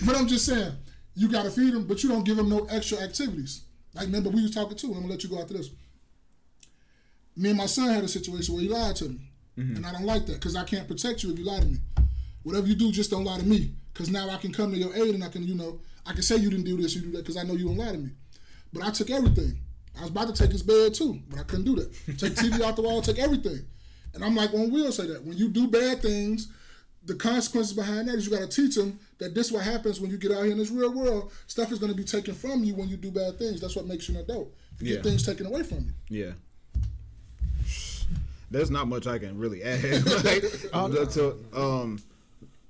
but I'm just saying, you got to feed them, but you don't give them no extra activities. Like, remember, we was talking too, and I'm going to let you go after this. Me and my son had a situation where he lied to me. Mm-hmm. And I don't like that because I can't protect you if you lie to me. Whatever you do, just don't lie to me. Because now I can come to your aid and I can, I can say you didn't do this, you do that, because I know you don't lie to me. But I took everything. I was about to take his bed too, but I couldn't do that. Take TV out the wall, take everything. And I'm like, when Will say that, when you do bad things, the consequences behind that is you got to teach them that this is what happens when you get out here in this real world. Stuff is going to be taken from you when you do bad things. That's what makes you an adult. You get things taken away from you. Yeah. There's not much I can really add.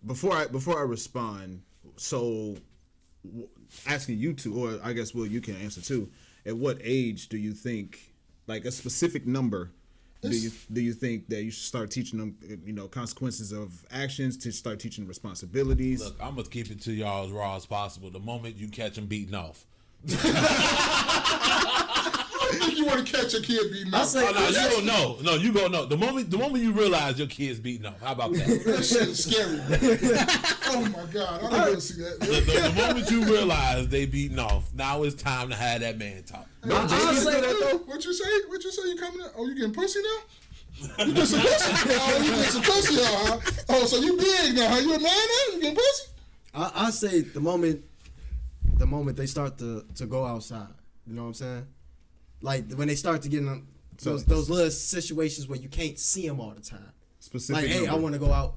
Before I respond, so asking you to, or I guess Will, you can answer too. At what age do you think, like a specific number, do you think that you should start teaching them, consequences of actions, to start teaching responsibilities? Look, I'm gonna keep it to y'all as raw as possible. The moment you catch them beating off. I think you want to catch a kid beating off. You don't know. No, you gonna know. The moment you realize your kid's beating off. How about that? That shit is scary. Oh my God, I don't want to see that. The moment you realize they beating off, now it's time to have that man talk. No, say that though. What you say? You coming up? Oh, you getting pussy now? You get some pussy? Oh, you get some pussy now, huh? Oh, so you big now, huh? You a man now? You getting pussy? I say the moment they start to go outside, you know what I'm saying? Like when they start to get in those little situations where you can't see them all the time. Specific. Like, hey, I want to go out.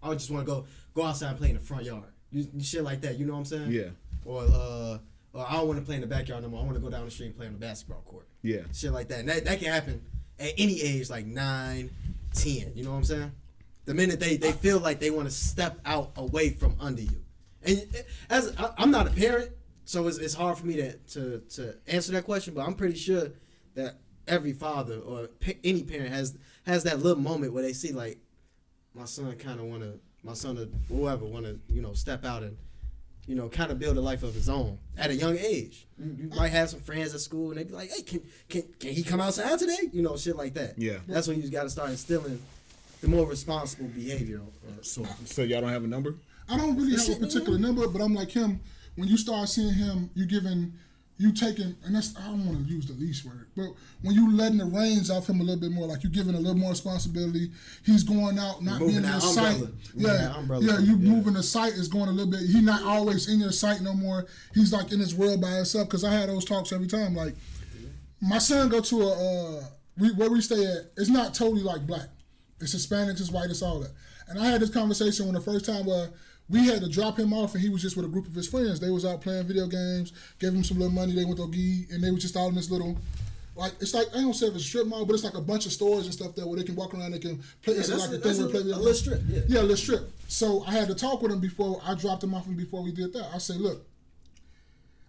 I just want to go outside and play in the front yard. You shit like that. You know what I'm saying? Yeah. Or I don't want to play in the backyard no more. I want to go down the street and play on the basketball court. Yeah. Shit like that. And that can happen at any age, like 9, 10. You know what I'm saying? The minute they feel like they want to step out away from under you. And I'm not a parent, so it's hard for me to answer that question, but I'm pretty sure that every father or any parent has that little moment where they see, like, my son or whoever want to, step out and, kind of build a life of his own at a young age. You might have some friends at school and they be like, hey, can he come outside today? Shit like that. Yeah. That's when you got to start instilling the more responsible behavior. So y'all don't have a number? I don't really have a particular number, but I'm like him. When you start seeing him, you taking, and that's, I don't want to use the least word, but when you letting the reins off him a little bit more, like you giving a little more responsibility, he's going out, not being in your sight. Moving the sight is going a little bit, he's not always in your sight no more. He's like in his world by himself, because I had those talks every time. Like, my son go to where we stay at, it's not totally like black. It's Hispanic, it's white, it's all that. And I had this conversation when the first time where we had to drop him off, and he was just with a group of his friends. They was out playing video games, gave him some little money, they went to Ogi, and they was just out in this little, like, it's like, I don't say if it's a strip mall, but it's like a bunch of stores and stuff there where they can walk around, they can play, it's like a thing where they play video games. A little strip, yeah. A little strip. So I had to talk with him before, I dropped him off and before we did that. I say, look,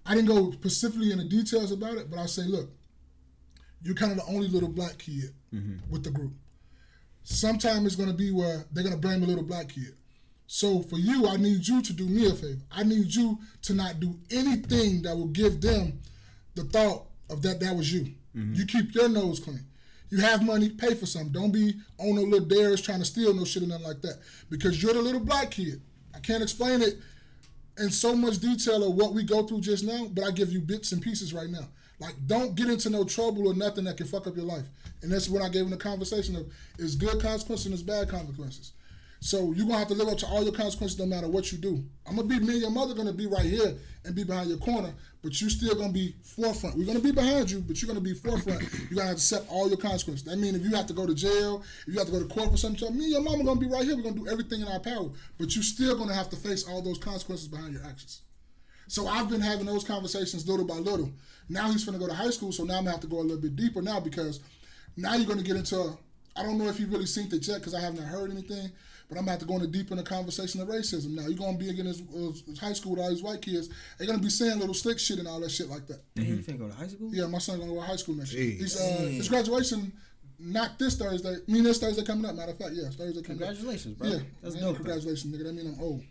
I didn't go specifically into details about it, but I say, look, you're kind of the only little black kid with the group. Sometime it's going to be where they're going to blame a little black kid. So for you, I need you to do me a favor. I need you to not do anything that will give them the thought of that was you. Mm-hmm. You keep your nose clean. You have money, pay for something. Don't be on no little dares trying to steal no shit or nothing like that. Because you're the little black kid. I can't explain it in so much detail of what we go through just now, but I give you bits and pieces right now. Like, don't get into no trouble or nothing that can fuck up your life. And that's when I gave him the conversation of, it's good consequences and it's bad consequences. So you're going to have to live up to all your consequences no matter what you do. Me and your mother going to be right here and be behind your corner, but you still going to be forefront. We're going to be behind you, but you're going to be forefront. You're going to have to accept all your consequences. That means if you have to go to jail, if you have to go to court for something, me and your mama going to be right here. We're going to do everything in our power, but you're still going to have to face all those consequences behind your actions. So I've been having those conversations little by little. Now he's going to go to high school, so now I'm going to have to go a little bit deeper now, because now you're going to get into, I don't know if he really seen it yet because I haven't heard anything, but I'm about to go into deep in the conversation of racism. Now, you're going to be in his high school with all these white kids. They're going to be saying little slick shit and all that shit like that. Damn, you finna go to high school? Yeah, my son's going to go to high school next year. His graduation, not this Thursday. This Thursday coming up, matter of fact. Yeah, it's Thursday coming Congratulations, up. bro. Yeah, that's dope. Congratulations, nigga. That mean I'm old.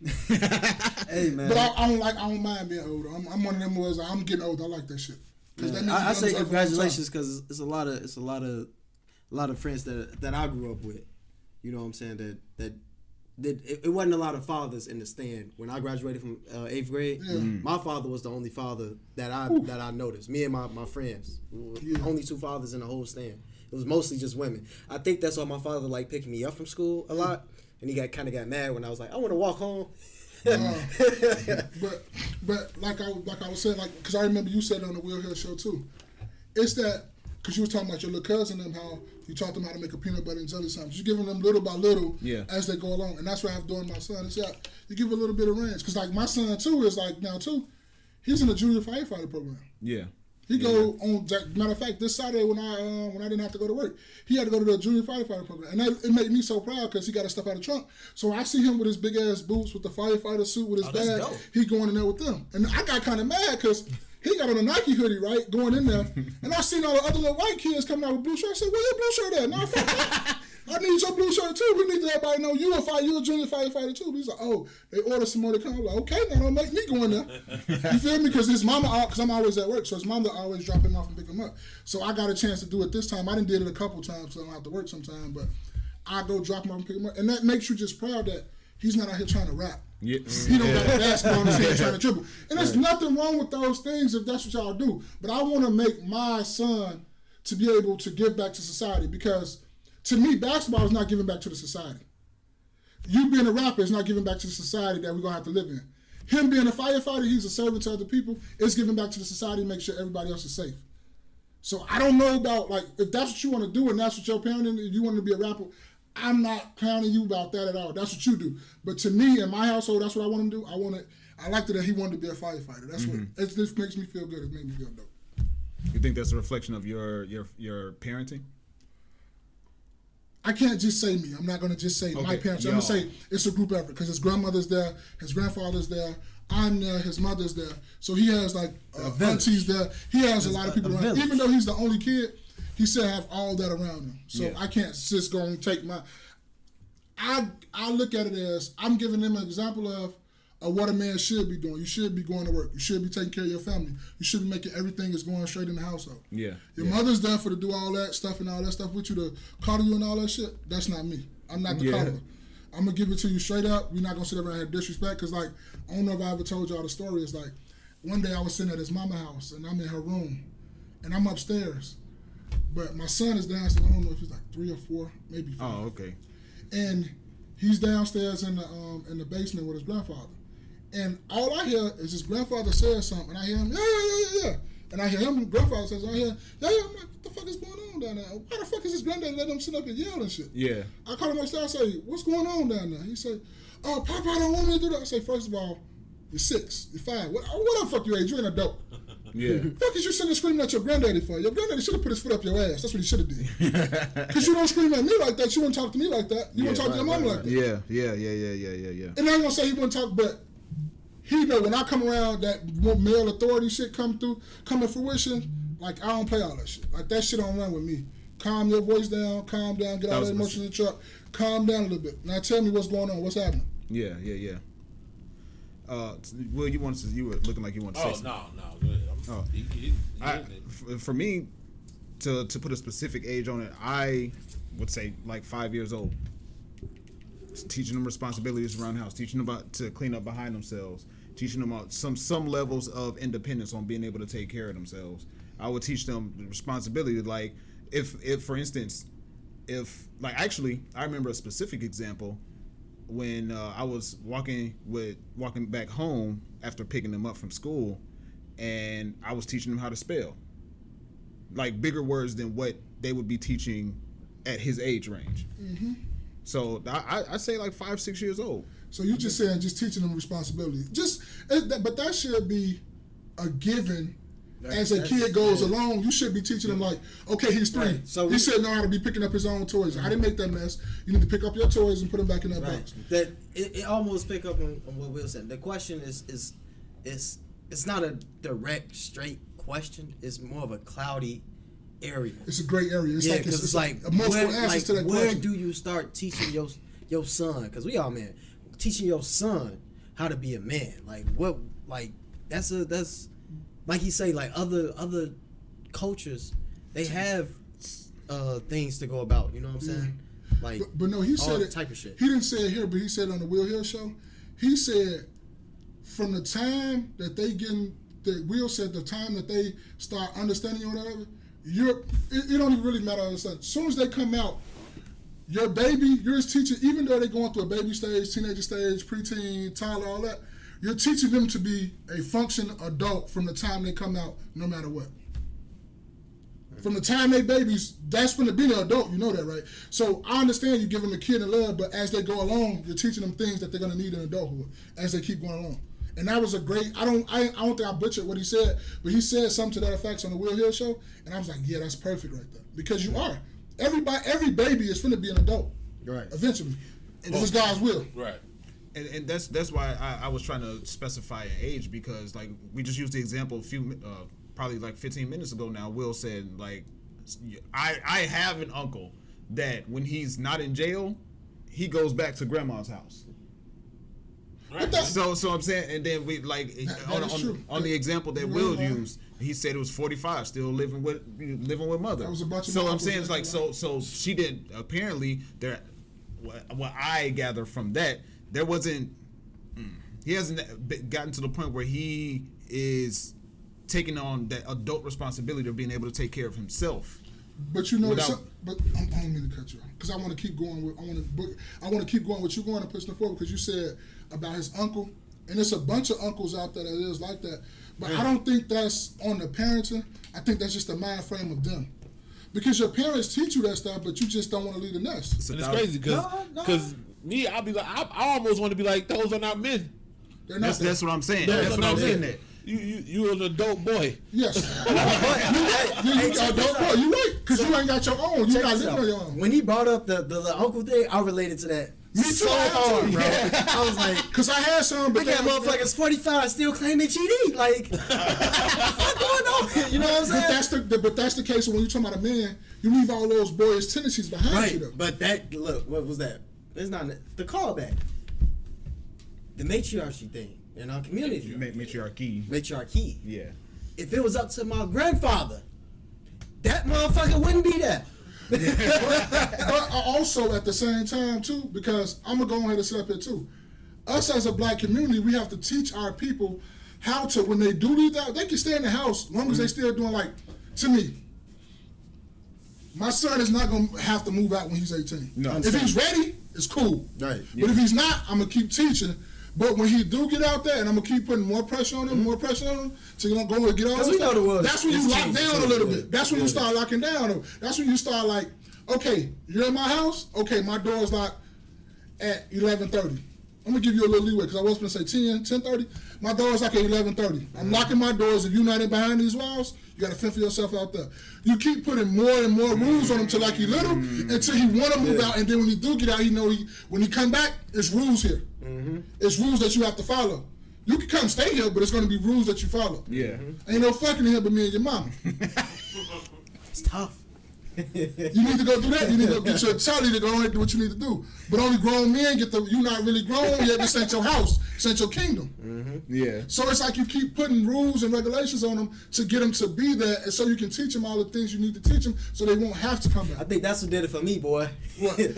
Hey, man. But I don't mind being older. I'm one of them was I'm getting old. I like that shit. I say congratulations because it's a lot of friends that I grew up with. You know what I'm saying? That it wasn't a lot of fathers in the stand when I graduated from 8th grade. Yeah. My father was the only father that I noticed. Me and my friends, only 2 fathers in the whole stand. It was mostly just women. I think that's why my father liked picking me up from school a lot, and he got mad when I was like, I want to walk home. But like I was saying, like, because I remember you said it on the Will Hill show too. It's that because you was talking about your little cousin and how you taught them how to make a peanut butter and jelly sandwich. You're giving them little by little as they go along, and that's what I have doing my son. It's that you give a little bit of range, because like my son too is like now too, he's in the junior firefighter program. Yeah. He go on. Matter of fact, this Saturday when I didn't have to go to work, he had to go to the junior firefighter program, and it made me so proud because he got his stuff out of the trunk. So I see him with his big ass boots, with the firefighter suit, with his bag. He going in there with them, and I got kind of mad because he got on a Nike hoodie, right, going in there, and I seen all the other little white kids coming out with blue shirts. I said, "Where your blue shirt at?" No, fuck that. I need your blue shirt too. We need to let everybody know you a junior firefighter too. He's like, oh, they ordered some more to come. I'm like, okay, now don't make me go in there. You feel me? Because his mama, because I'm always at work, so his mama always drop him off and pick him up. So I got a chance to do it this time. I done did it a couple times, so I don't have to work sometime, but I go drop him off and pick him up. And that makes you just proud that he's not out here trying to rap. Yeah. He don't got a basketball in his hand trying to dribble. And there's nothing wrong with those things if that's what y'all do. But I want to make my son to be able to give back to society, because to me, basketball is not giving back to the society. You being a rapper is not giving back to the society that we're going to have to live in. Him being a firefighter, he's a servant to other people, it's giving back to the society and make sure everybody else is safe. So I don't know about, like, if that's what you want to do and that's what your parent, if you want to be a rapper, I'm not clowning you about that at all. That's what you do. But to me, in my household, that's what I want him to do. I liked it that he wanted to be a firefighter. That's what, it just makes me feel good. It makes me feel dope. You think that's a reflection of your parenting? I can't just say me. I'm not going to just say my parents. I'm going to say it's a group effort, because his grandmother's there, his grandfather's there, I'm there, his mother's there. So he has like aunties there. He has a lot of people around. Even though he's the only kid, he still have all that around him. So I can't just go and take my... I look at it as I'm giving them an example of what a man should be doing. You should be going to work. You should be taking care of your family. You should be making everything is going straight in the household. Yeah. Your mother's there to do all that stuff and all that stuff with you, to coddle you and all that shit. That's not me. I'm not the coddler. I'm going to give it to you straight up. We're not going to sit around and have disrespect, because, like, I don't know if I ever told y'all the story. It's like, one day I was sitting at his mama's house, and I'm in her room, and I'm upstairs. But my son is downstairs. I don't know if he's like 3 or 4, maybe 5. Oh, okay. And he's downstairs in the basement with his grandfather. And all I hear is his grandfather says something, and I hear him, yeah. And I hear him, grandfather says, I hear, yeah. I'm like, what the fuck is going on down there? Why the fuck is his granddad letting him sit up and yell and shit? Yeah. I call him upstairs, I say, what's going on down there? He say, oh, Papa don't want me to do that. I say, first of all, you're 6, you're 5. What the fuck you age? You're an adult. Yeah. Fuck is you sitting screaming at your granddaddy for? Your granddaddy should have put his foot up your ass. That's what he should have did. Because you don't scream at me like that. You wouldn't talk to me like that. You wouldn't talk to your mom like that. Yeah. And I ain't gonna say he wouldn't talk, but he know when I come around, that male authority shit come to fruition, like I don't play all that shit. Like that shit don't run with me. Calm your voice down, calm down, get all that emotion in the truck, calm down a little bit. Now tell me what's going on, what's happening. Yeah. Will, you were looking like you wanted to say something. No, go ahead. For me, to put a specific age on it, I would say like 5 years old. Teaching them responsibilities around the house, teaching them about to clean up behind themselves, teaching them about some levels of independence on being able to take care of themselves. I would teach them the responsibility, like if for instance, I remember a specific example when I was walking back home after picking them up from school, and I was teaching them how to spell, like bigger words than what they would be teaching at his age range. Mm-hmm. So I say like 5-6 years old. So you just saying just teaching them responsibility, but that should be a given. As a kid goes along, you should be teaching them like, okay, he's 3. Right. So he should know how to be picking up his own toys. I didn't make that mess. You need to pick up your toys and put them back in that box. That it almost pick up on what Will said. The question is it's not a direct, straight question. It's more of a cloudy area. It's a gray area. It's it's like multiple answers to that question. Where do you start teaching your son? Because we all men, teaching your son how to be a man. Like what? Like that's like he say. Like other cultures, they have things to go about. You know what I'm saying? Like, but no, he said it. Type of shit. He didn't say it here, but he said it on the Will Hill show. He said from the time that Will said the time that they start understanding or whatever. It don't even really matter. As soon as they come out, your baby, you're his teacher, even though they're going through a baby stage, teenager stage, preteen, toddler, all that, you're teaching them to be a functioning adult from the time they come out, no matter what. From the time they babies, that's from the being an adult, you know that, right? So I understand you give them a kid in love, but as they go along, you're teaching them things that they're going to need in adulthood as they keep going along. And that was a great. I don't think I butchered what he said, but he said something to that effect on the Will Hill show, and I was like, yeah, that's perfect right there, because you are. Every baby is finna be an adult, right? Eventually, if it's God's will, right? And that's why I was trying to specify an age, because like we just used the example probably like 15 minutes ago now. Will said like, I have an uncle that when he's not in jail, he goes back to grandma's house. Right. So I'm saying, and then we like on the example that Will used, he said it was 45, still living with mother. That was a bunch of. So I'm saying it's like so she didn't apparently there. What I gather from that, there wasn't. He hasn't gotten to the point where he is taking on that adult responsibility of being able to take care of himself. But you know, but I don't mean to cut you off because I want to keep going with I want to keep going with you going and pushing it forward, because you said about his uncle, and there's a bunch of uncles out there that is like that. But I don't think that's on the parenting. I think that's just the mind frame of them, because your parents teach you that stuff, but you just don't want to leave the nest. And it's crazy because me, I'll be like, I almost want to be like, those are not men. They're not. That's what I'm saying. That's what I'm saying. That. You an adult boy. Yes. You adult boy. You right. Because you ain't got your own. You not living on your own. When he brought up the uncle thing, I related to that. Me too. Hard, bro. I was like, because I had some, but I got motherfuckers 45 still claiming GD. Like, what's going on? You know what I'm saying? But that's the case when you're talking about a man. You leave all those boyish tendencies behind you, though. But what was that? It's not the callback. The matriarchy thing in our community. Matriarchy. Yeah. If it was up to my grandfather, that motherfucker wouldn't be there. But also at the same time too, because I'm gonna go ahead and set up here too. Us as a black community, we have to teach our people how to, when they do leave out, they can stay in the house as long as they still doing, like, to me, my son is not gonna have to move out when he's 18. No, if he's ready, it's cool. Right. But if he's not, I'm gonna keep teaching. But when he do get out there, and I'm gonna keep putting more pressure on him, so you're gonna go and get all this stuff. That's when you lock down a little bit. That's when you start locking down. That's when you start like, okay, you're in my house. Okay, my door's locked at 11:30. I'm gonna give you a little leeway because I was gonna say 10:30. My door's like at 11:30. I'm locking my doors. If you're not in behind these walls, you gotta fend for yourself out there. You keep putting more and more rules on him till like he little, until he wanna move out, and then when he do get out, he know when he come back, it's rules here. It's rules that you have to follow. You can come stay here, but it's gonna be rules that you follow. Yeah. Ain't no fucking here but me and your mama. It's tough. You need to go do that. You need to go get your Charlie to go and do what you need to do. But only grown men get you not really grown yet. This ain't your house. This ain't your kingdom. Yeah. So it's like you keep putting rules and regulations on them to get them to be there, and so you can teach them all the things you need to teach them, so they won't have to come back. I think that's what did it for me, boy. What? Yeah,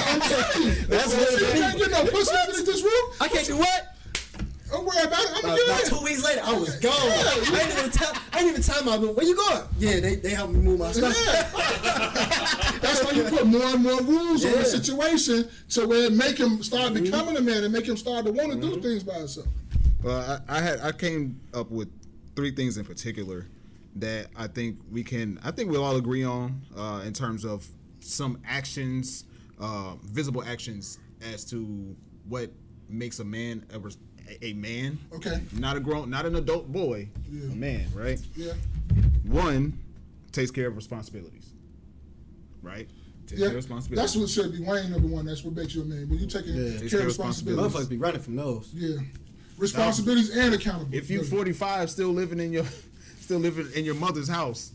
I'm telling you. That's what it did. You can't get no pussy underneath this roof. I can't do what? Don't worry worry about it. I'm gonna About get it. 2 weeks later, I was gone. I ain't even tell my where you going? Yeah, they helped me move my stuff. Yeah. That's why you put more and more rules on the situation to where it make him start becoming a man and make him start to want to do things by himself. Well, I came up with 3 things in particular that I think we'll all agree on in terms of some actions, visible actions as to what makes a man a man. Okay. Not an adult boy, a man, right? Yeah. 1, takes care of responsibilities, right? Takes care of responsibilities. That's what should be Wayne number 1. That's what makes you a man. When you taking care of responsibilities. Motherfuckers be running from those. Yeah. Responsibilities and accountability. If you 45 still living in your mother's house,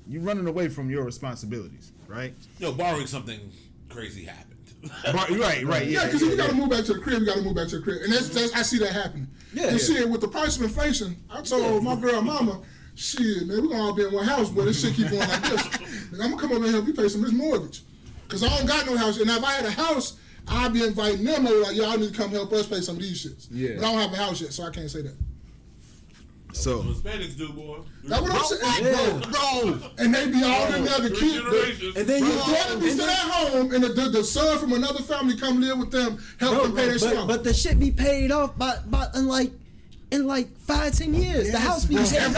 you running away from your responsibilities, right? Yo, barring something crazy happened. Right. Yeah, because if you got to move back to the crib, and that's I see that happening. Yeah. And shit, with the price of inflation, I told my girl mama, shit, man, we gonna all be in one house, but this shit keep going like this. And I'm gonna come over here and help you pay some of this mortgage, because I don't got no house. And if I had a house, I'd be inviting them over, like, y'all need to come help us pay some of these shits. Yeah. But I don't have a house yet, so I can't say that. So Hispanics do, boy. That's what I'm saying, bro. And they be all in there, the kids. And then you daughter be still at home, and the son from another family come live with them, help them pay their stuff. But the shit be paid off by in like 5-10 years. The house be paid off.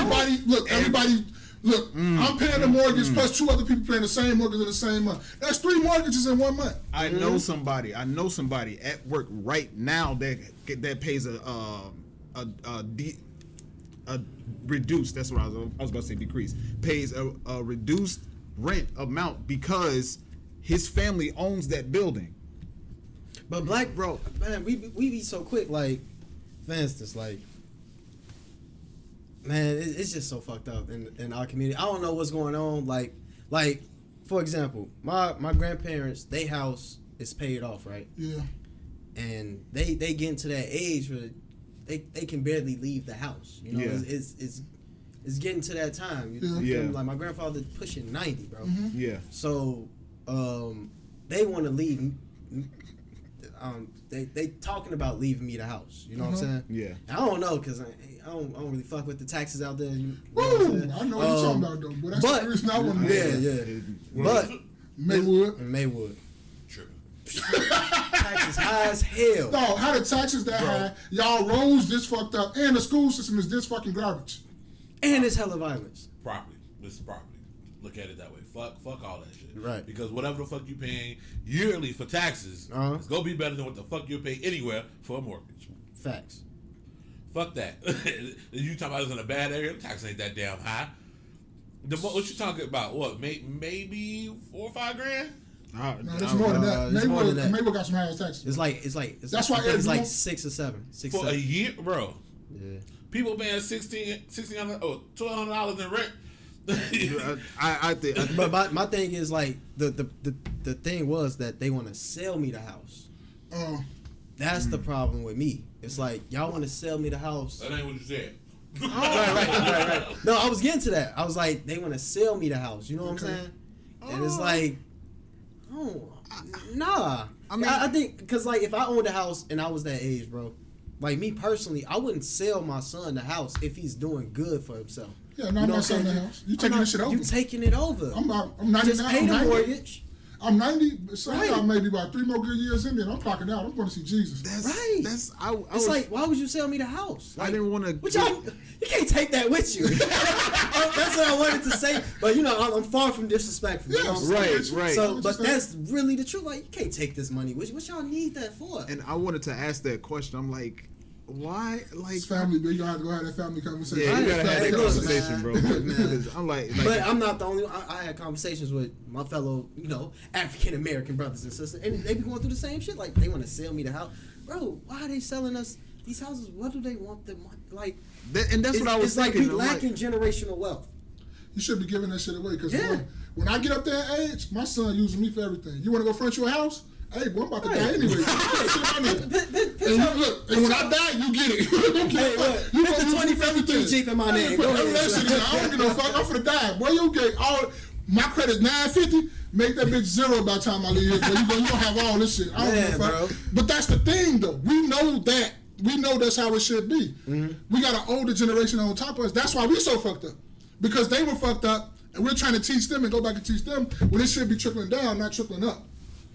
Everybody. Look, I'm paying the mortgage plus 2 other people paying the same mortgage in the same month. That's 3 mortgages in 1 month. I know somebody at work right now that pays a reduced. That's what I was about to say. Decrease. Pays a reduced rent amount because his family owns that building. But black bro, man, we be so quick. Like, for instance, like, man, it's just so fucked up in our community. I don't know what's going on. Like for example, my grandparents, they house is paid off, right? Yeah. And they get into that age where they can barely leave the house. You know, it's getting to that time. You know, like my grandfather pushing 90, bro. Mm-hmm. Yeah. So they want to leave. They talking about leaving me the house. You know what I'm saying? Yeah. I don't know, because I don't really fuck with the taxes out there. You know Woo! I know what you're talking about, though. But that's the reason I want to yeah. But Maywood. True. Taxes high as hell. No, how the taxes that high? Y'all roads this fucked up, and the school system is this fucking garbage. And it's hella violence. Property. This is property. Look at it that way. Fuck all that shit. Right. Because whatever the fuck you paying yearly for taxes, it's gonna be better than what the fuck you pay anywhere for a mortgage. Facts. Fuck that. You talking about it's in a bad area? The tax ain't that damn high. What you talking about? What? Maybe $4 or $5 grand? No, it's more than that. Maywood got some higher taxes. It's like that's why it's like 6 or 7. For a year, bro. Yeah. People paying $1,600 or $1,200 in rent. I think. But my thing is, like, the thing was that they want to sell me the house. That's the problem with me. It's like, y'all want to sell me the house. That ain't what you said. Right. No, I was getting to that. I was like, they want to sell me the house. You know what I'm saying? And it's like, nah. I mean, I think, because, like, if I owned a house and I was that age, bro, like, me personally, I wouldn't sell my son the house if he's doing good for himself. Yeah, no, I'm not selling the house. You taking this shit over. You taking it over. I'm 90 Just now. pay the mortgage. I'm 90, so I got maybe about 3 more good years in me, and I'm clocking out. I'm going to see Jesus. It's like, why would you sell me the house? Like, I didn't want to. You can't take that with you. That's what I wanted to say. But, you know, I'm far from disrespectful. Yeah, right. So, but that's really the truth. Like, you can't take this money with you. What y'all need that for? And I wanted to ask that question. I'm like, why? Like, it's family, but you gotta have to go have that family conversation. Yeah, you gotta have that conversation, bro. I'm like, but I'm not the only one. I had conversations with my fellow, you know, African American brothers and sisters, and they be going through the same shit. Like, they want to sell me the house, bro. Why are they selling us these houses? What do they want the money? Like, and that's what I was thinking. It's like we lacking generational wealth. You should be giving that shit away, because when I get up there in age, my son using me for everything. You want to go front you a house? Hey, boy, I'm about to die anyway. And when I die, you get it. You put the 2053 Jeep in my name. Go ahead. I don't give no fuck. I'm finna die. Boy, you get all my credit's $950. Make that bitch $0 by the time I leave here. You gonna have all this shit. I don't give a fuck. But that's the thing, though. We know that we know that's how it should be. Mm-hmm. We got an older generation on top of us. That's why we so fucked up. Because they were fucked up, and we're trying to teach them and go back and teach them when it should be trickling down, not trickling up.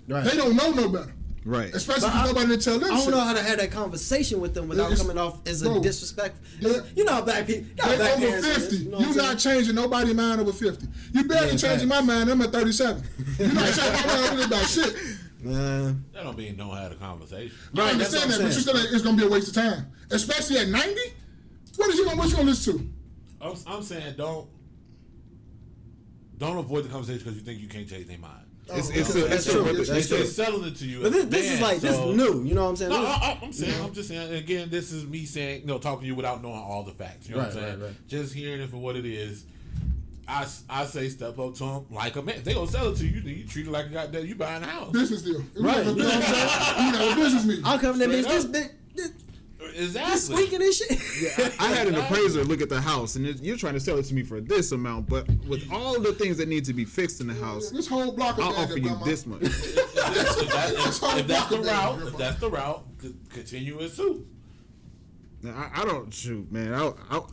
Right. They don't know no better. Right. Especially if nobody to tell them I don't shit. know how to have that conversation with them without coming off as a disrespect. You know how black people... They over 50. You're not changing nobody's mind over 50. You barely changing my mind. I'm at 37. You're not changing my mind about shit. That don't mean don't have a conversation. Right, I understand that, but you still it's going to be a waste of time. Especially at 90? What you going to listen to? I'm saying don't avoid the conversation because you think you can't change their mind. That's true. They're selling it to you. But this is like this is new. You know what I'm saying? No, I'm just saying. Again, this is me saying, talking to you without knowing all the facts. You know what I'm saying? Right. Just hearing it for what it is. I say step up to them like a man. If they gonna sell it to you, then you treat it like a goddamn you buying a house. Business deal, right? You know what I'm saying? You know, a business meeting. I'll come to that bitch. Exactly. Squeaking and shit. Yeah, I had an appraiser look at the house, and you're trying to sell it to me for this amount, but with all the things that need to be fixed in the house, this whole block I'll offer you this much. If that's the route, continue it too. I don't shoot, man.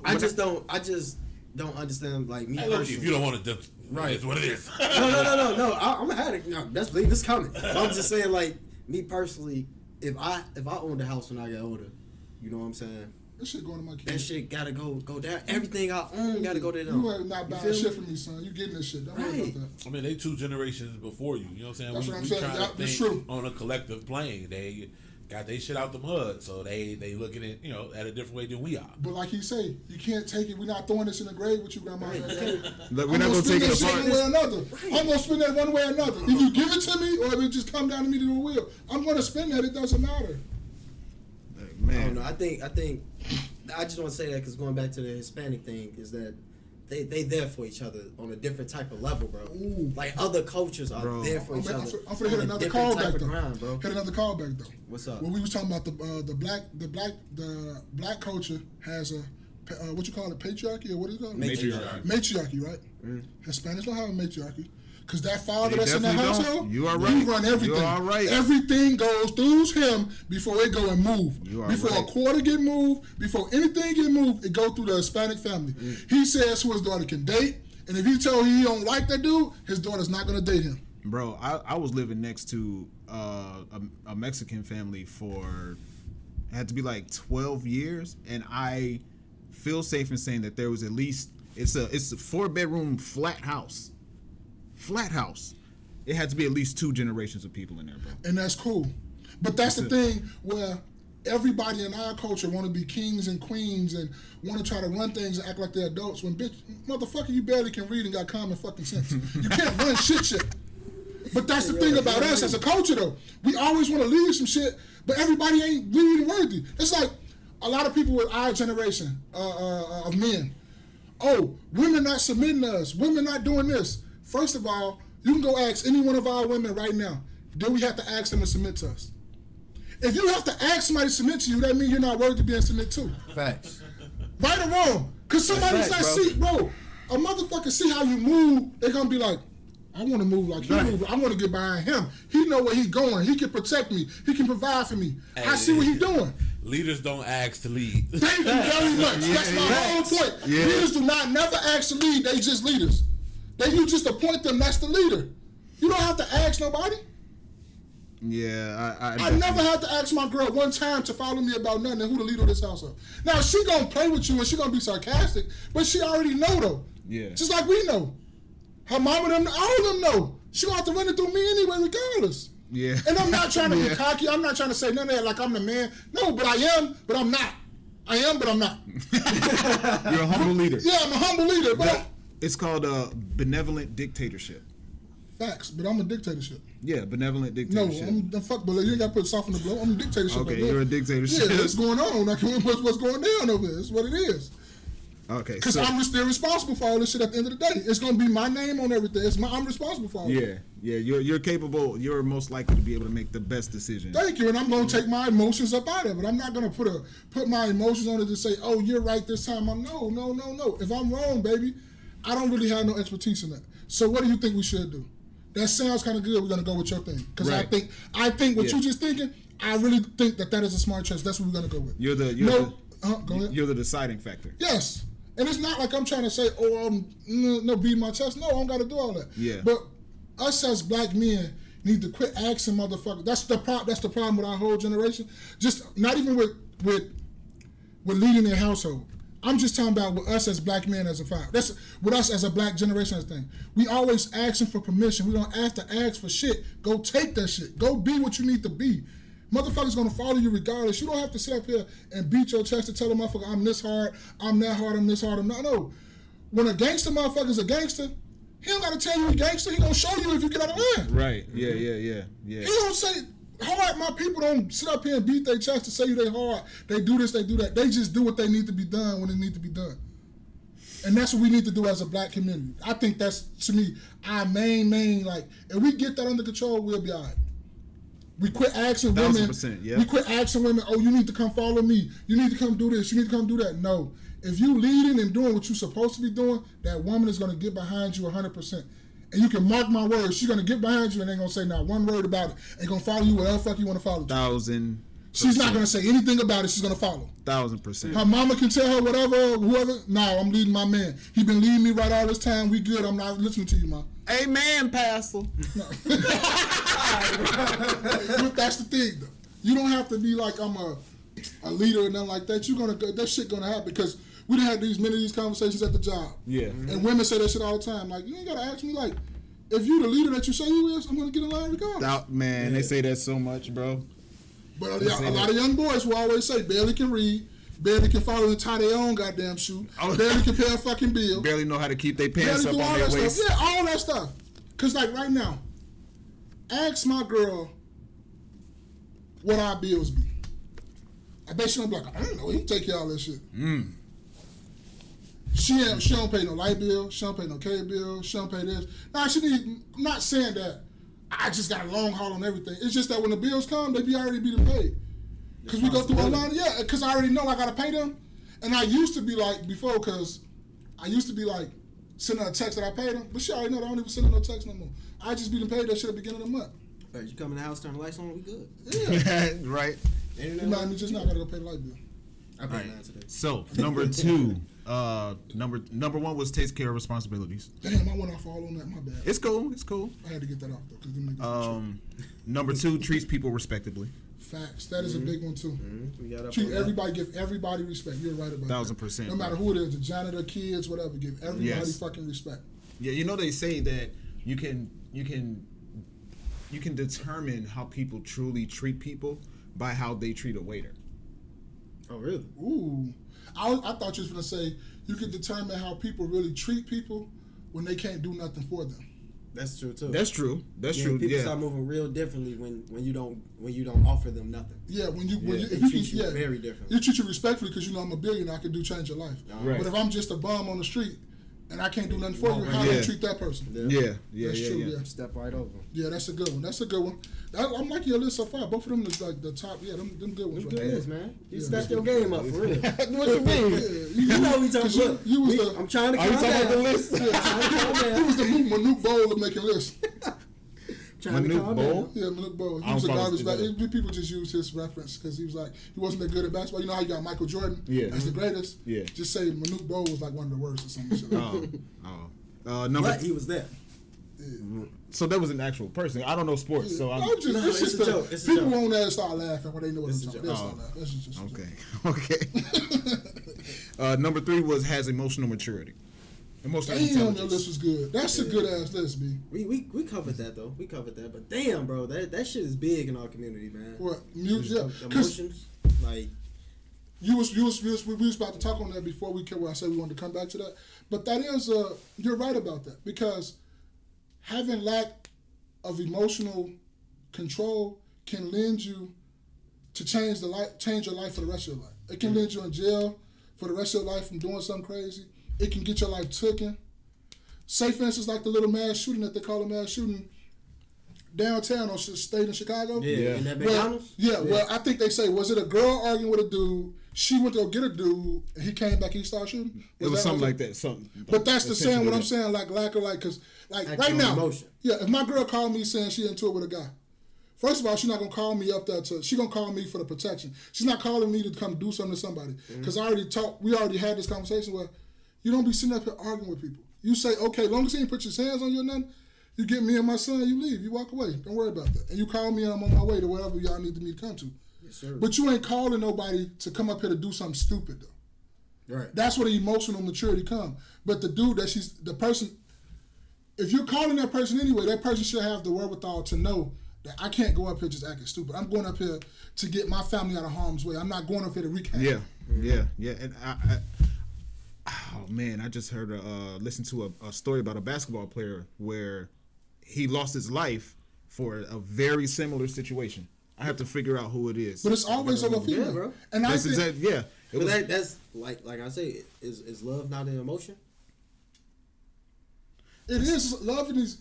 I just don't understand, like, me personally. If you don't want to, right? It's what it is. No. I'm ahead of no. That's believe it's coming. I'm just saying, like, me personally, if I owned a house when I get older, you know what I'm saying? That shit going to my kids. That shit gotta go down. Everything I own gotta go to them. You are not buying shit from me, son. You getting this shit. Don't worry about that. I mean, they 2 generations before you. You know what I'm saying? That's what I'm saying. That's true. On a collective plane, they got their shit out the mud, so they looking at at a different way than we are. But like he say, you can't take it. We're not throwing this in the grave with you, grandma. Look, we're not gonna take it apart. One way or another. Right. I'm gonna spend that one way or another. If you give it to me, or if it just come down to me to the will, I'm gonna spend that. It doesn't matter. Man. I don't know. I think I just want to say that because going back to the Hispanic thing is that they there for each other on a different type of level, bro. Ooh. Like other cultures are there for each other. I'm finna hit another call back though. Bro. Hit another call back though. What's up? When we was talking about the black culture has a what you call it, patriarchy or what is it called? Matriarchy, right? Mm. Hispanics don't have a matriarchy. Because that father that's in the household, you are right. You run everything. You are right. Everything goes through him before it go and move. Before a quarter get moved, before anything get moved, it go through the Hispanic family. Mm. He says who his daughter can date, and if he tell he don't like that dude, his daughter's not gonna date him. Bro, I was living next to a Mexican family for had to be like 12 years, and I feel safe in saying that there was at least it's a 4-bedroom flat house. It had to be at least 2 generations of people in there, bro. And that's cool. But that's the thing where everybody in our culture want to be kings and queens and want to try to run things and act like they're adults when, bitch, motherfucker, you barely can read and got common fucking sense. You can't run shit. But that's the thing about us as a culture, though. We always want to leave some shit, but everybody ain't reading worthy. It's like a lot of people with our generation of men. Oh, women not submitting to us. Women not doing this. First of all, you can go ask any one of our women right now. Do we have to ask them to submit to us? If you have to ask somebody to submit to you, that means you're not worthy of being submitted to. Facts. Right or wrong? Because somebody's not see, bro. A motherfucker see how you move, they're gonna be like, I want to move like he move. I want to get behind him. He know where he's going. He can protect me. He can provide for me. Hey, I see what he's doing. Leaders don't ask to lead. Thank you very much. That's my whole point. Yeah. Leaders do not never ask to lead. They just leaders. Then you just appoint them. That's the leader. You don't have to ask nobody. Yeah, I never had to ask my girl one time to follow me about nothing and who the leader of this household. Now she gonna play with you and she gonna be sarcastic, but she already know though. Yeah. Just like we know. Her mama them, all of them know. She gonna have to run it through me anyway, regardless. Yeah. And I'm not trying to be cocky. I'm not trying to say none of that like I'm the man. No, but I am, but I'm not. I am, but I'm not. You're a humble leader. Yeah, I'm a humble leader, but it's called a benevolent dictatorship. Facts, but I'm a dictatorship. Yeah, benevolent dictatorship. No, I'm fuck, but you ain't got to put soft in the blow. I'm a dictatorship. Okay, you're a dictatorship. Yeah, what's going on? Like, what's going down over there? That's what it is. Okay, because I'm still responsible for all this shit at the end of the day. It's gonna be my name on everything. I'm responsible for all it. Yeah, you're capable. You're most likely to be able to make the best decision. Thank you, and I'm gonna take my emotions up out of it. I'm not gonna put my emotions on it to say, "Oh, you're right this time." I'm no. If I'm wrong, baby, I don't really have no expertise in that. So what do you think we should do? That sounds kind of good. We're gonna go with your thing because I think what you just thinking. I really think that is a smart choice. That's what we're gonna go with. You're the deciding factor. Yes. And it's not like I'm trying to say, beat my chest. No, I don't got to do all that. Yeah. But us as black men need to quit asking motherfuckers. That's the problem with our whole generation. Just not even with leading their household. I'm just talking about with us as black men as a father. That's with us as a black generation as a thing. We always asking for permission. We don't have to ask for shit. Go take that shit. Go be what you need to be. Motherfuckers gonna follow you regardless. You don't have to sit up here and beat your chest and tell a motherfucker, I'm this hard, I'm that hard, I'm this hard, I'm not. No. When a gangster motherfucker's a gangster, he don't gotta tell you he's gangster. He gonna show you if you get out of line. Right. Yeah. He don't say hard. My people don't sit up here and beat their chest to say you they hard. They do this, they do that. They just do what they need to be done when it need to be done. And that's what we need to do as a black community. I think that's, to me, our main, like, if we get that under control, we'll be all right. We quit asking women. Yeah. We quit asking women, oh, you need to come follow me. You need to come do this. You need to come do that. No. If you leading and doing what you're supposed to be doing, that woman is going to get behind you 100%. And you can mark my words. She's going to get behind you and ain't going to say not one word about it. Ain't going to follow you whatever the fuck you want to follow. 1,000%. She's not going to say anything about it. She's going to follow. 1,000%. Her mama can tell her whoever. No, I'm leading my man. He been leading me right all this time. We good. I'm not listening to you, ma. Amen, Pastor. No. But that's the thing, though. You don't have to be like I'm a leader and nothing like that. That shit gonna happen because we done had many of these conversations at the job. Yeah. And women say that shit all the time. Like, you ain't gotta ask me like, if you the leader that you say you is, I'm gonna get in line regardless. They say that so much, bro. But a lot of young boys will always say barely can read, barely can follow and tie their own goddamn shoe, barely can pay a fucking bill, barely know how to keep their pants up on their waist. Yeah, all that stuff. Cause like right now, ask my girl what our bills be. I bet she don't be like, I don't know, he take care of all that shit. She don't pay no light bill, she don't pay no cable bill, she don't pay this. Now I'm not saying that I just got a long haul on everything. It's just that when the bills come, they be already being paid. Cause we go through a line, cause I already know I gotta pay them. And I used to be like before, cause I used to be like sending her a text that I paid them, but she already know that I don't even send her no text no more. I just be paid that shit at the beginning of the month. Right, you come in the house, turn the lights on, we good. Yeah. Right. You know, me just not gotta go pay the light bill. I paid mine today. So number two, number one was takes care of responsibilities. Damn, I went off all on that. My bad. It's cool. I had to get that off though, cause them niggas. Number two, treats people respectably. Facts. That is a big one too. We got Give everybody respect. You're right about 1,000%. that. No matter who it is, the janitor, kids, whatever, give everybody fucking respect. Yeah, you know they say that you can determine how people truly treat people by how they treat a waiter. Oh really? Ooh. I thought you was gonna say you can determine how people really treat people when they can't do nothing for them. That's true too. That's true. People start moving real differently when you don't offer them nothing. Yeah, if you treat you very differently. You treat you respectfully because you know I'm a billionaire. I can change your life. Right. But if I'm just a bum on the street and I can't do nothing for you, how do you treat that person? Yeah. That's true. Yeah. Step right over. Yeah, that's a good one. I'm liking your list so far. Both of them is like the top. Yeah, them good ones. Them good ones, man. You stepped your game up for real. What you mean? You know we talking. I'm trying to calm down. The list? He was the Manute Bowl of making lists. Manute Bowl? Yeah, Manute Bowl. He was a garbage back. People just use his reference because he was like, he wasn't that good at basketball. You know how you got Michael Jordan as the greatest? Yeah. Just say Manute Bowl was like one of the worst or something. But he was there. Yeah. So that was an actual person. I don't know sports, so it's just a joke. People won't start laughing when they know what I'm talking about. That's just okay. Number three has emotional maturity. Emotional intelligence. Damn, that list was good. That's a good ass list, B. We covered that though. We covered that, but damn, bro, that shit is big in our community, man. What music? Emotions, like. We was about to talk on that before we came. I said we wanted to come back to that, but that is you're right about that because having lack of emotional control can lend you to change your life for the rest of your life. It can land you in jail for the rest of your life from doing something crazy. It can get your life taken. Say, for instance, like the little mass shooting that they call a mass shooting downtown on State in Chicago. Yeah. In that McDonald's? Well, I think they say, was it a girl arguing with a dude? She went to go get a dude, and he came back, he started shooting? It was something like that. But that's the saying, what I'm saying, like lack of, like, because, like, right now, emotion. if my girl called me saying she into it with a guy, First of all, she's not gonna call me up there she's gonna call me for the protection. She's not calling me to come do something to somebody. Because we already had this conversation where you don't be sitting up here arguing with people. You say, okay, long as he ain't put his hands on you or nothing, you get me and my son, you leave, you walk away. Don't worry about that. And you call me and I'm on my way to wherever y'all need me to come to. Yes, sir. But you ain't calling nobody to come up here to do something stupid though. Right. That's where the emotional maturity come. But the dude the person, if you're calling that person anyway, that person should have the wherewithal to know that I can't go up here just acting stupid. I'm going up here to get my family out of harm's way. I'm not going up here to wreak havoc. Yeah. And oh man, I just heard listened to a story about a basketball player where he lost his life for a very similar situation. I have to figure out who it is. But it's always over female, yeah, bro. And that's exactly. But that's like I say, is love not an emotion? It is. Love is.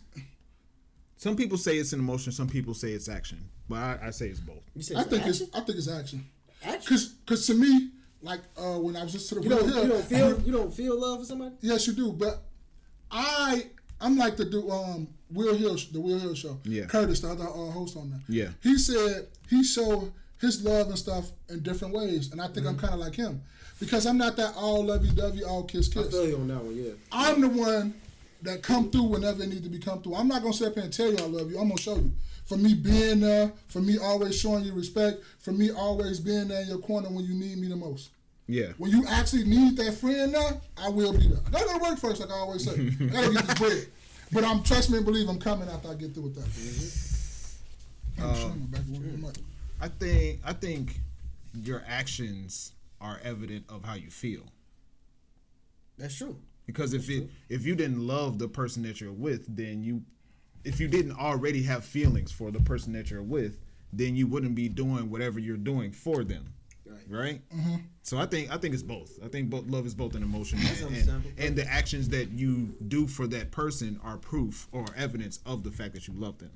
Some people say it's an emotion. Some people say it's action. But I say it's both. I think it's action. Action? Because to me, like when I was just to the you don't feel love for somebody? Yes, you do. But I'm like the Will Hill show. Yeah. Curtis, the other host on that. Yeah. He said he showed his love and stuff in different ways, and I think I'm kind of like him because I'm not that all lovey-dovey, all kiss. I feel you on that one. Yeah. I'm the one that come through whenever it need to be come through. I'm not gonna sit up here and tell you I love you. I'm gonna show you. For me being there, for me always showing you respect, for me always being there in your corner when you need me the most. Yeah. When you actually need that friend now, I will be there. I gotta go to work first, like I always say. I gotta get this bread. But trust me and believe I'm coming after I get through with that. I think your actions are evident of how you feel. That's true. Because if you didn't love the person that you're with, then if you didn't already have feelings for the person that you're with, then you wouldn't be doing whatever you're doing for them. Right? Mm-hmm. So I think it's both. I think love is both an emotion and the actions that you do for that person are proof or evidence of the fact that you love them.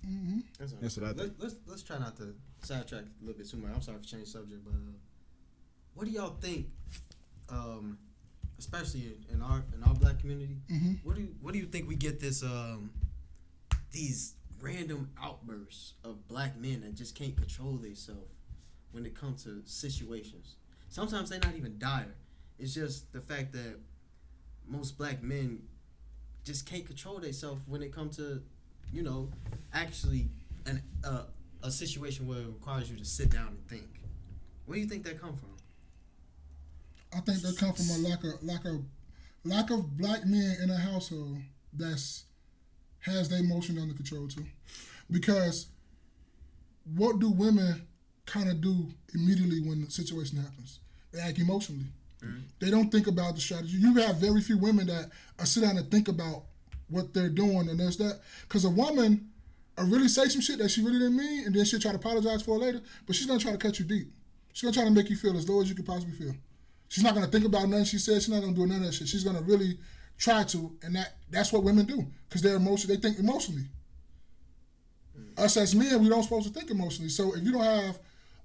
Mm-hmm. That's what I think. Let's try not to sidetrack a little bit too much. I'm sorry for changing subject, but what do y'all think? Especially in our black community, what do you think we get this these random outbursts of black men that just can't control themselves when it comes to situations? Sometimes they're not even dire. It's just the fact that most black men just can't control themselves when it comes to, actually a situation where it requires you to sit down and think. Where do you think that come from? I think that come from a lack of black men in a household has their emotion under control too. Because what do women kind of do immediately when the situation happens? They act emotionally. Mm-hmm. They don't think about the strategy. You have very few women that sit down and think about what they're doing and there's that. Because a woman really say some shit that she really didn't mean and then she'll try to apologize for it later, but she's going to try to cut you deep. She's going to try to make you feel as low as you could possibly feel. She's not going to think about nothing she said. She's not going to do none of that shit. She's going to really try to, and that's what women do because they think emotionally. Mm-hmm. Us as men, we don't supposed to think emotionally. So if you don't have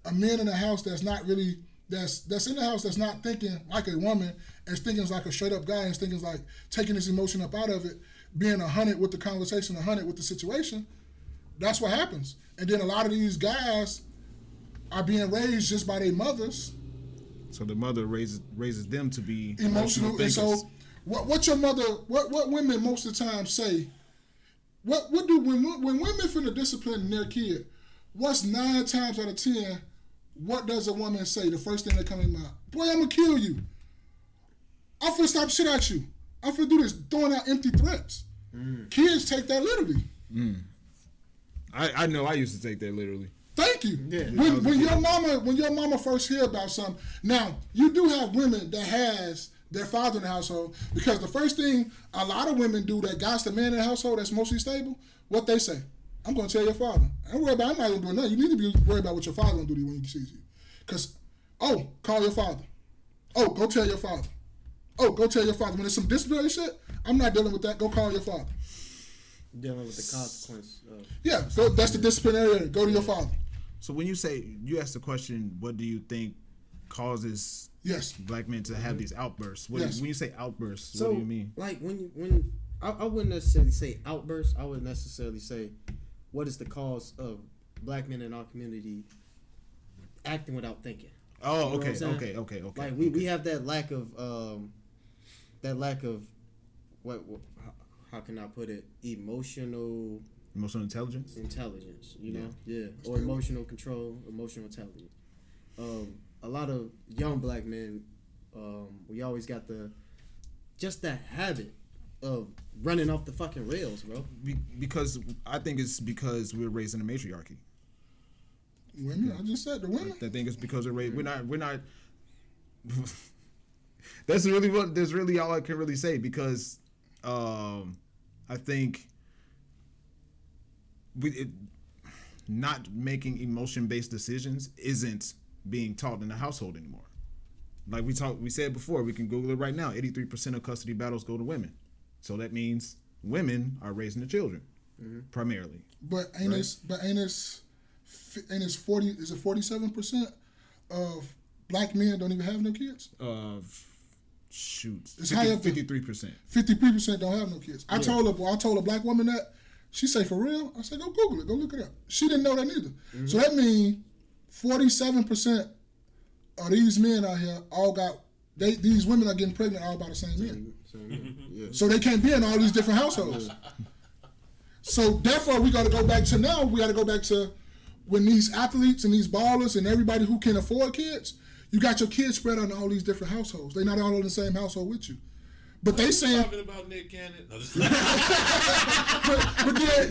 a man in the house that's not really, that's in the house that's not thinking like a woman and thinking like a straight up guy and thinking like taking his emotion up out of it, being 100 with the conversation, 100 with the situation, that's what happens. And then a lot of these guys are being raised just by their mothers. So the mother raises them to be emotional. And so, what your mother, what women most of the time say, when women finna discipline their kid, what's 9 times out of 10, what does a woman say? The first thing that comes in mind, boy, I'm gonna kill you. I'm finna stop shit at you. I'm finna do this, throwing out empty threats. Kids take that literally. I know I used to take that literally. Thank you. Yeah, when your mama first hear about something, now you do have women that has their father in the household because the first thing a lot of women do that got the man in the household that's mostly stable, what they say, I'm gonna tell your father. I'm not gonna do nothing. You need to be worried about what your father gonna do to you when he sees you. Cause call your father. Go tell your father. Go tell your father. When there's some disciplinary shit, I'm not dealing with that. Go call your father. Dealing with the consequence. Yeah, so that's the disciplinary area. Go to your father. So when you ask the question, what do you think causes black men to have these outbursts? When you say outbursts, what do you mean? Like when I wouldn't necessarily say outbursts. I would necessarily say what is the cause of black men in our community acting without thinking. Oh, okay. Like we have that lack of what how can I put it? Emotional intelligence. You know, yeah, or emotional control, emotional intelligence. A lot of young black men, we always got that habit of running off the fucking rails, bro. Because I think it's because we're raised in a matriarchy. Women, I just said the women. I think it's because we're not. That's really all I can really say, because I think not making emotion-based decisions isn't being taught in the household anymore. Like we said before, we can Google it right now. 83% of custody battles go to women, so that means women are raising the children primarily. But ain't it's 40? Is it 47% of black men don't even have no kids? Shoot, it's higher. 53%. 53% don't have no kids. I told a black woman that. She say, for real? I said, go Google it. Go look it up. She didn't know that neither. Mm-hmm. So that means 47% of these men out here these women are getting pregnant all by the same men. Yeah. So they can't be in all these different households. So therefore, we got to go back to when these athletes and these ballers and everybody who can afford kids, you got your kids spread out in all these different households. They're not all in the same household with you. But they saying talking about Nick Cannon. No,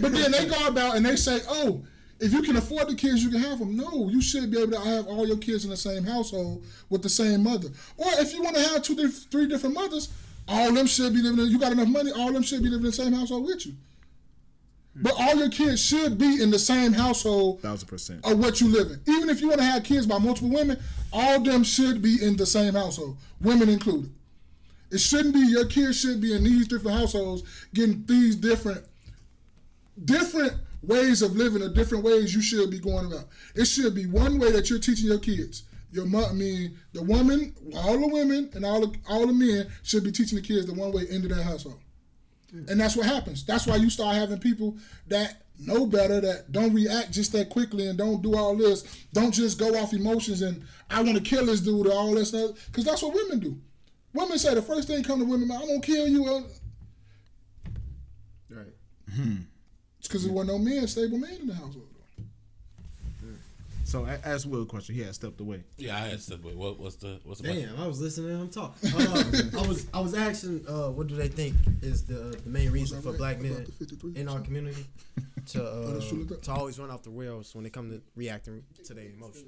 but then they go about and they say, oh, if you can afford the kids, you can have them. No, you should be able to have all your kids in the same household with the same mother. Or if you want to have 3 different mothers, all of them should be living. You got enough money, all of them should be living in the same household with you. But all your kids should be in the same household. 1,000% of what you live in. Even if you want to have kids by multiple women, all of them should be in the same household, women included. It shouldn't be, your kids should be in these different households getting these different ways of living or different ways you should be going about. It should be one way that you're teaching your kids. The woman, all the women and all the men should be teaching the kids the one way into that household. And that's what happens. That's why you start having people that know better, that don't react just that quickly and don't do all this. Don't just go off emotions and I want to kill this dude or all that stuff. Because that's what women do. Women say the first thing come to women, I'm going to kill you. Right. It's because there wasn't no stable man in the household. So ask Will a question. He had stepped away. Yeah, I had stepped away. What's the question? Damn, I was listening to him talk. I was asking, what do they think is the main reason for black men in our community to always run off the rails when it comes to reacting to their emotions?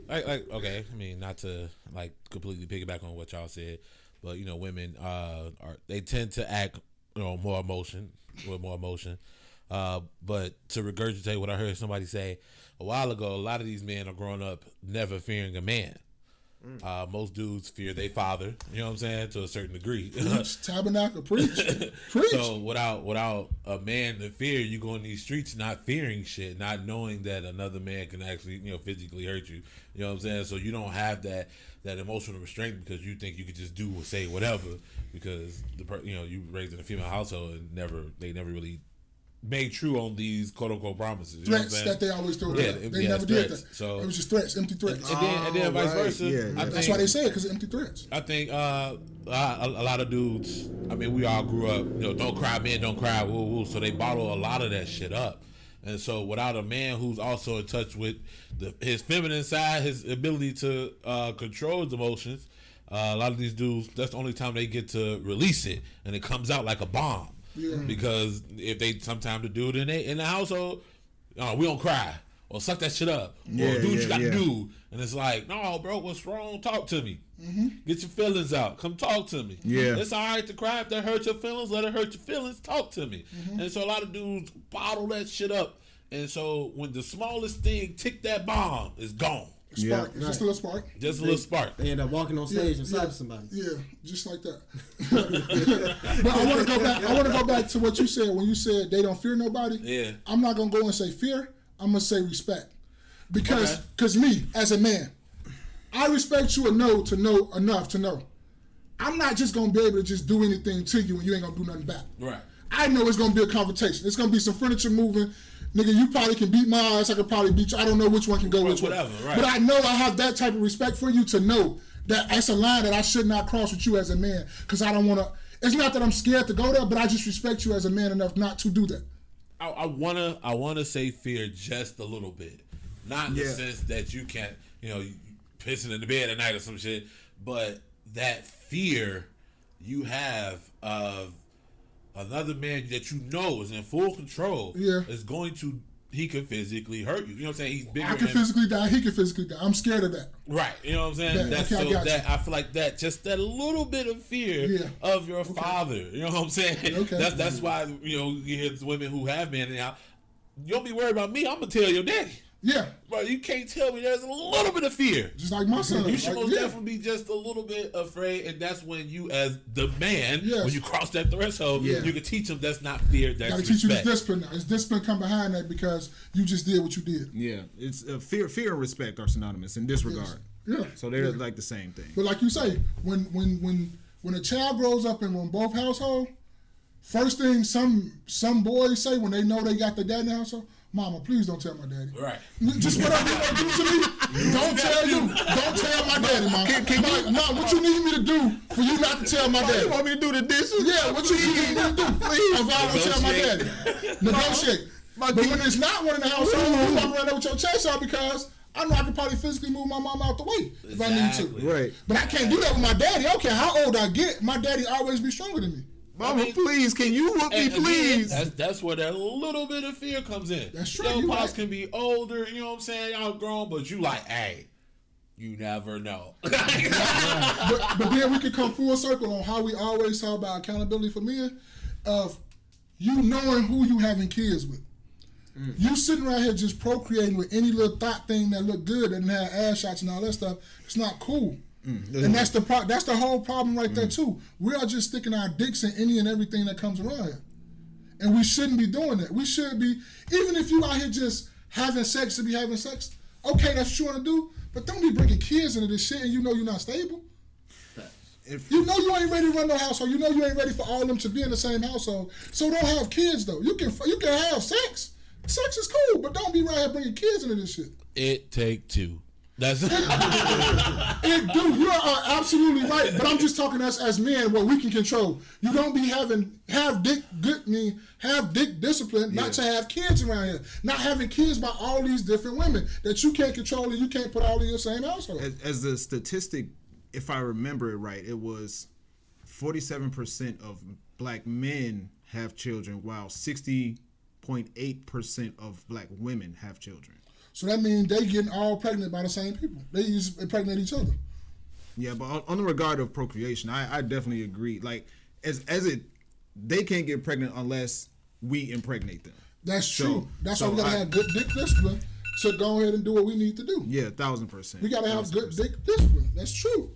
Okay, I mean, not to like completely piggyback on what y'all said, but women they tend to act with more emotion. But to regurgitate what I heard somebody say a while ago, a lot of these men are growing up never fearing a man. Most dudes fear their father, you know what I'm saying, to a certain degree. Tabernacle, preach. So without a man to fear, you go in these streets not fearing shit, not knowing that another man can actually, physically hurt you. You know what I'm saying? So you don't have that emotional restraint because you think you could just do or say whatever because you raised in a female household and they never really made true on these quote unquote promises. Threats that they always threw. They never did that. So it was just threats, empty threats. And then vice versa. Yeah. That's why they say it, because of empty threats. I think a lot of dudes, I mean, we all grew up, don't cry, men don't cry, woo woo. So they bottle a lot of that shit up. And so without a man who's also in touch with his feminine side, his ability to control his emotions, a lot of these dudes, that's the only time they get to release it, and it comes out like a bomb. Yeah. Because if they sometime to do it in the household, we don't cry or suck that shit up or do what you got to do, and it's like, no, bro, what's wrong? Talk to me. Mm-hmm. Get your feelings out. Come talk to me. Yeah, it's all right to cry. If that hurts your feelings, let it hurt your feelings. Talk to me. Mm-hmm. And so a lot of dudes bottle that shit up, and so when the smallest thing tick that bomb, it's gone. Spark. Yeah. Just a little spark. Just a little spark. They end up walking on stage and slapping somebody. Yeah, just like that. But I want to go back to what you said when you said they don't fear nobody. Yeah. I'm not gonna go and say fear. I'm gonna say respect, because me as a man, I respect you enough to know I'm not just gonna be able to just do anything to you and you ain't gonna do nothing back. Right. I know it's gonna be a confrontation. It's gonna be some furniture moving. Nigga, you probably can beat my ass. I could probably beat you. I don't know which one can go which way. Right. But I know I have that type of respect for you to know that it's a line that I should not cross with you as a man. Because I don't want to. It's not that I'm scared to go there, but I just respect you as a man enough not to do that. I wanna say fear just a little bit, not in the sense that you can't, pissing in the bed at night or some shit, but that fear you have of another man that you know is in full control is going to, he could physically hurt you. You know what I'm saying? He's bigger. I can physically die. He can physically die. I'm scared of that. Right. You know what I'm saying? I feel like that, just that little bit of fear of your father. You know what I'm saying? Okay. That's why, you hear women who have been now, you don't be worried about me. I'm going to tell your daddy. Yeah. Bro, you can't tell me there's a little bit of fear. Just like my son. You should most definitely be just a little bit afraid, and that's when you, as the man, when you cross that threshold, you can teach them that's not fear, that's respect. Got to teach you this discipline now. It's discipline come behind that because you just did what you did. Yeah. It's fear and respect are synonymous in this regard. Yeah. So they're like the same thing. But like you say, when a child grows up in both households, first thing some boys say when they know they got their dad in the household, Mama, please don't tell my daddy. Right. Just whatever you want to do to me, don't tell my daddy, Mom. Mom, what you need me to do for you not to tell my daddy? You want me to do the dishes? Yeah, what you need me to do? Please. If I don't tell my daddy. Negotiate. But when it's not one in the household, you walk around there with your chest out because I know I could probably physically move my mom out the way if I need to. Right. But I can't do that with my daddy. I don't care how old I get. My daddy always be stronger than me. Mama, please, can you whoop me, please? That's where that little bit of fear comes in. That's true. Your pops can be older, you know what I'm saying, outgrown, but you like, hey, you never know. but then we can come full circle on how we always talk about accountability for men, of you knowing who you having kids with. You sitting around here just procreating with any little thought thing that look good and have ass shots and all that stuff. It's not cool. And that's the whole problem right there too. We are just sticking our dicks in any and everything that comes around here. And we shouldn't be doing that. We should be, even if you out here just having sex to be having sex, okay, that's what you want to do, but don't be bringing kids into this shit and you know you're not stable. You know you ain't ready to run no household. You know you ain't ready for all of them to be in the same household. So don't have kids though. You can have sex. Sex is cool, but don't be right here bringing kids into this shit. It take two. That's it do. You are absolutely right. But I'm just talking us as men, what we can control. You don't be have dick discipline, not to have kids around here. Not having kids by all these different women that you can't control and you can't put all in your same household. As the statistic, if I remember it right, it was 47% of black men have children, while 60.8% of black women have children. So that means they getting all pregnant by the same people. They just impregnate each other. Yeah, but on the regard of procreation, I definitely agree. Like, they can't get pregnant unless we impregnate them. That's true. That's why we gotta have good dick discipline to go ahead and do what we need to do. Yeah, 1,000%. We gotta have good dick discipline. That's true.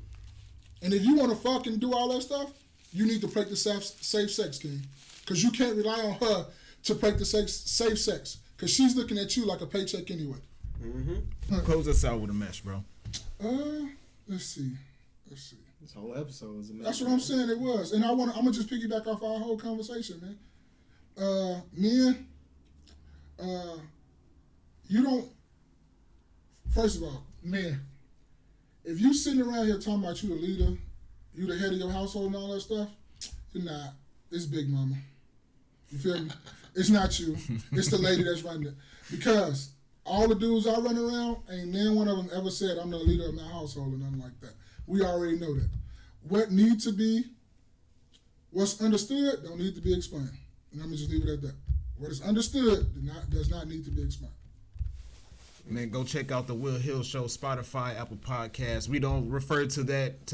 And if you want to fucking do all that stuff, you need to practice safe sex, King. Because you can't rely on her to practice safe sex. Because she's looking at you like a paycheck anyway. Close us out with a mesh, bro. Let's see. This whole episode was a mess. That's what I'm saying. It was, and I'm gonna just piggyback off our whole conversation, man. Men, you don't. First of all, men, if you sitting around here talking about you the leader, you the head of your household and all that stuff, you're not. It's Big Mama. You feel me? It's not you. It's the lady that's running it. Because all the dudes I run around, ain't none one of them ever said I'm the leader of my household or nothing like that. We already know that. What needs to be, what's understood, don't need to be explained. And I'm going to just leave it at that. What is understood does not need to be explained. Man, go check out the Will Hill Show, Spotify, Apple Podcasts. We don't refer to that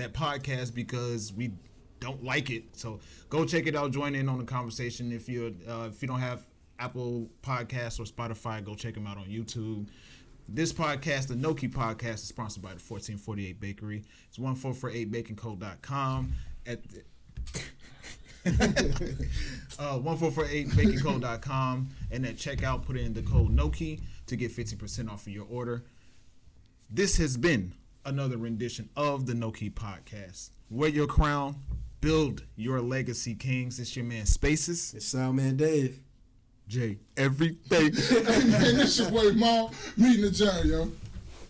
podcast because we don't like it. So go check it out. Join in on the conversation. If you don't have Apple Podcasts or Spotify, go check them out on YouTube. This podcast, the KNoWKi podcast, is sponsored by the 1448 Bakery. It's 1448baconco.com. At 1448baconco.com, and at checkout, put in the code KNoWKi to get 50% off of your order. This has been another rendition of the KNoWKi podcast. Wear your crown. build your legacy, Kings. It's your man Spaces. It's Soundman Dave. Jay, everything. Hey, man, this your boy, Mom. Meeting the Jerry, yo.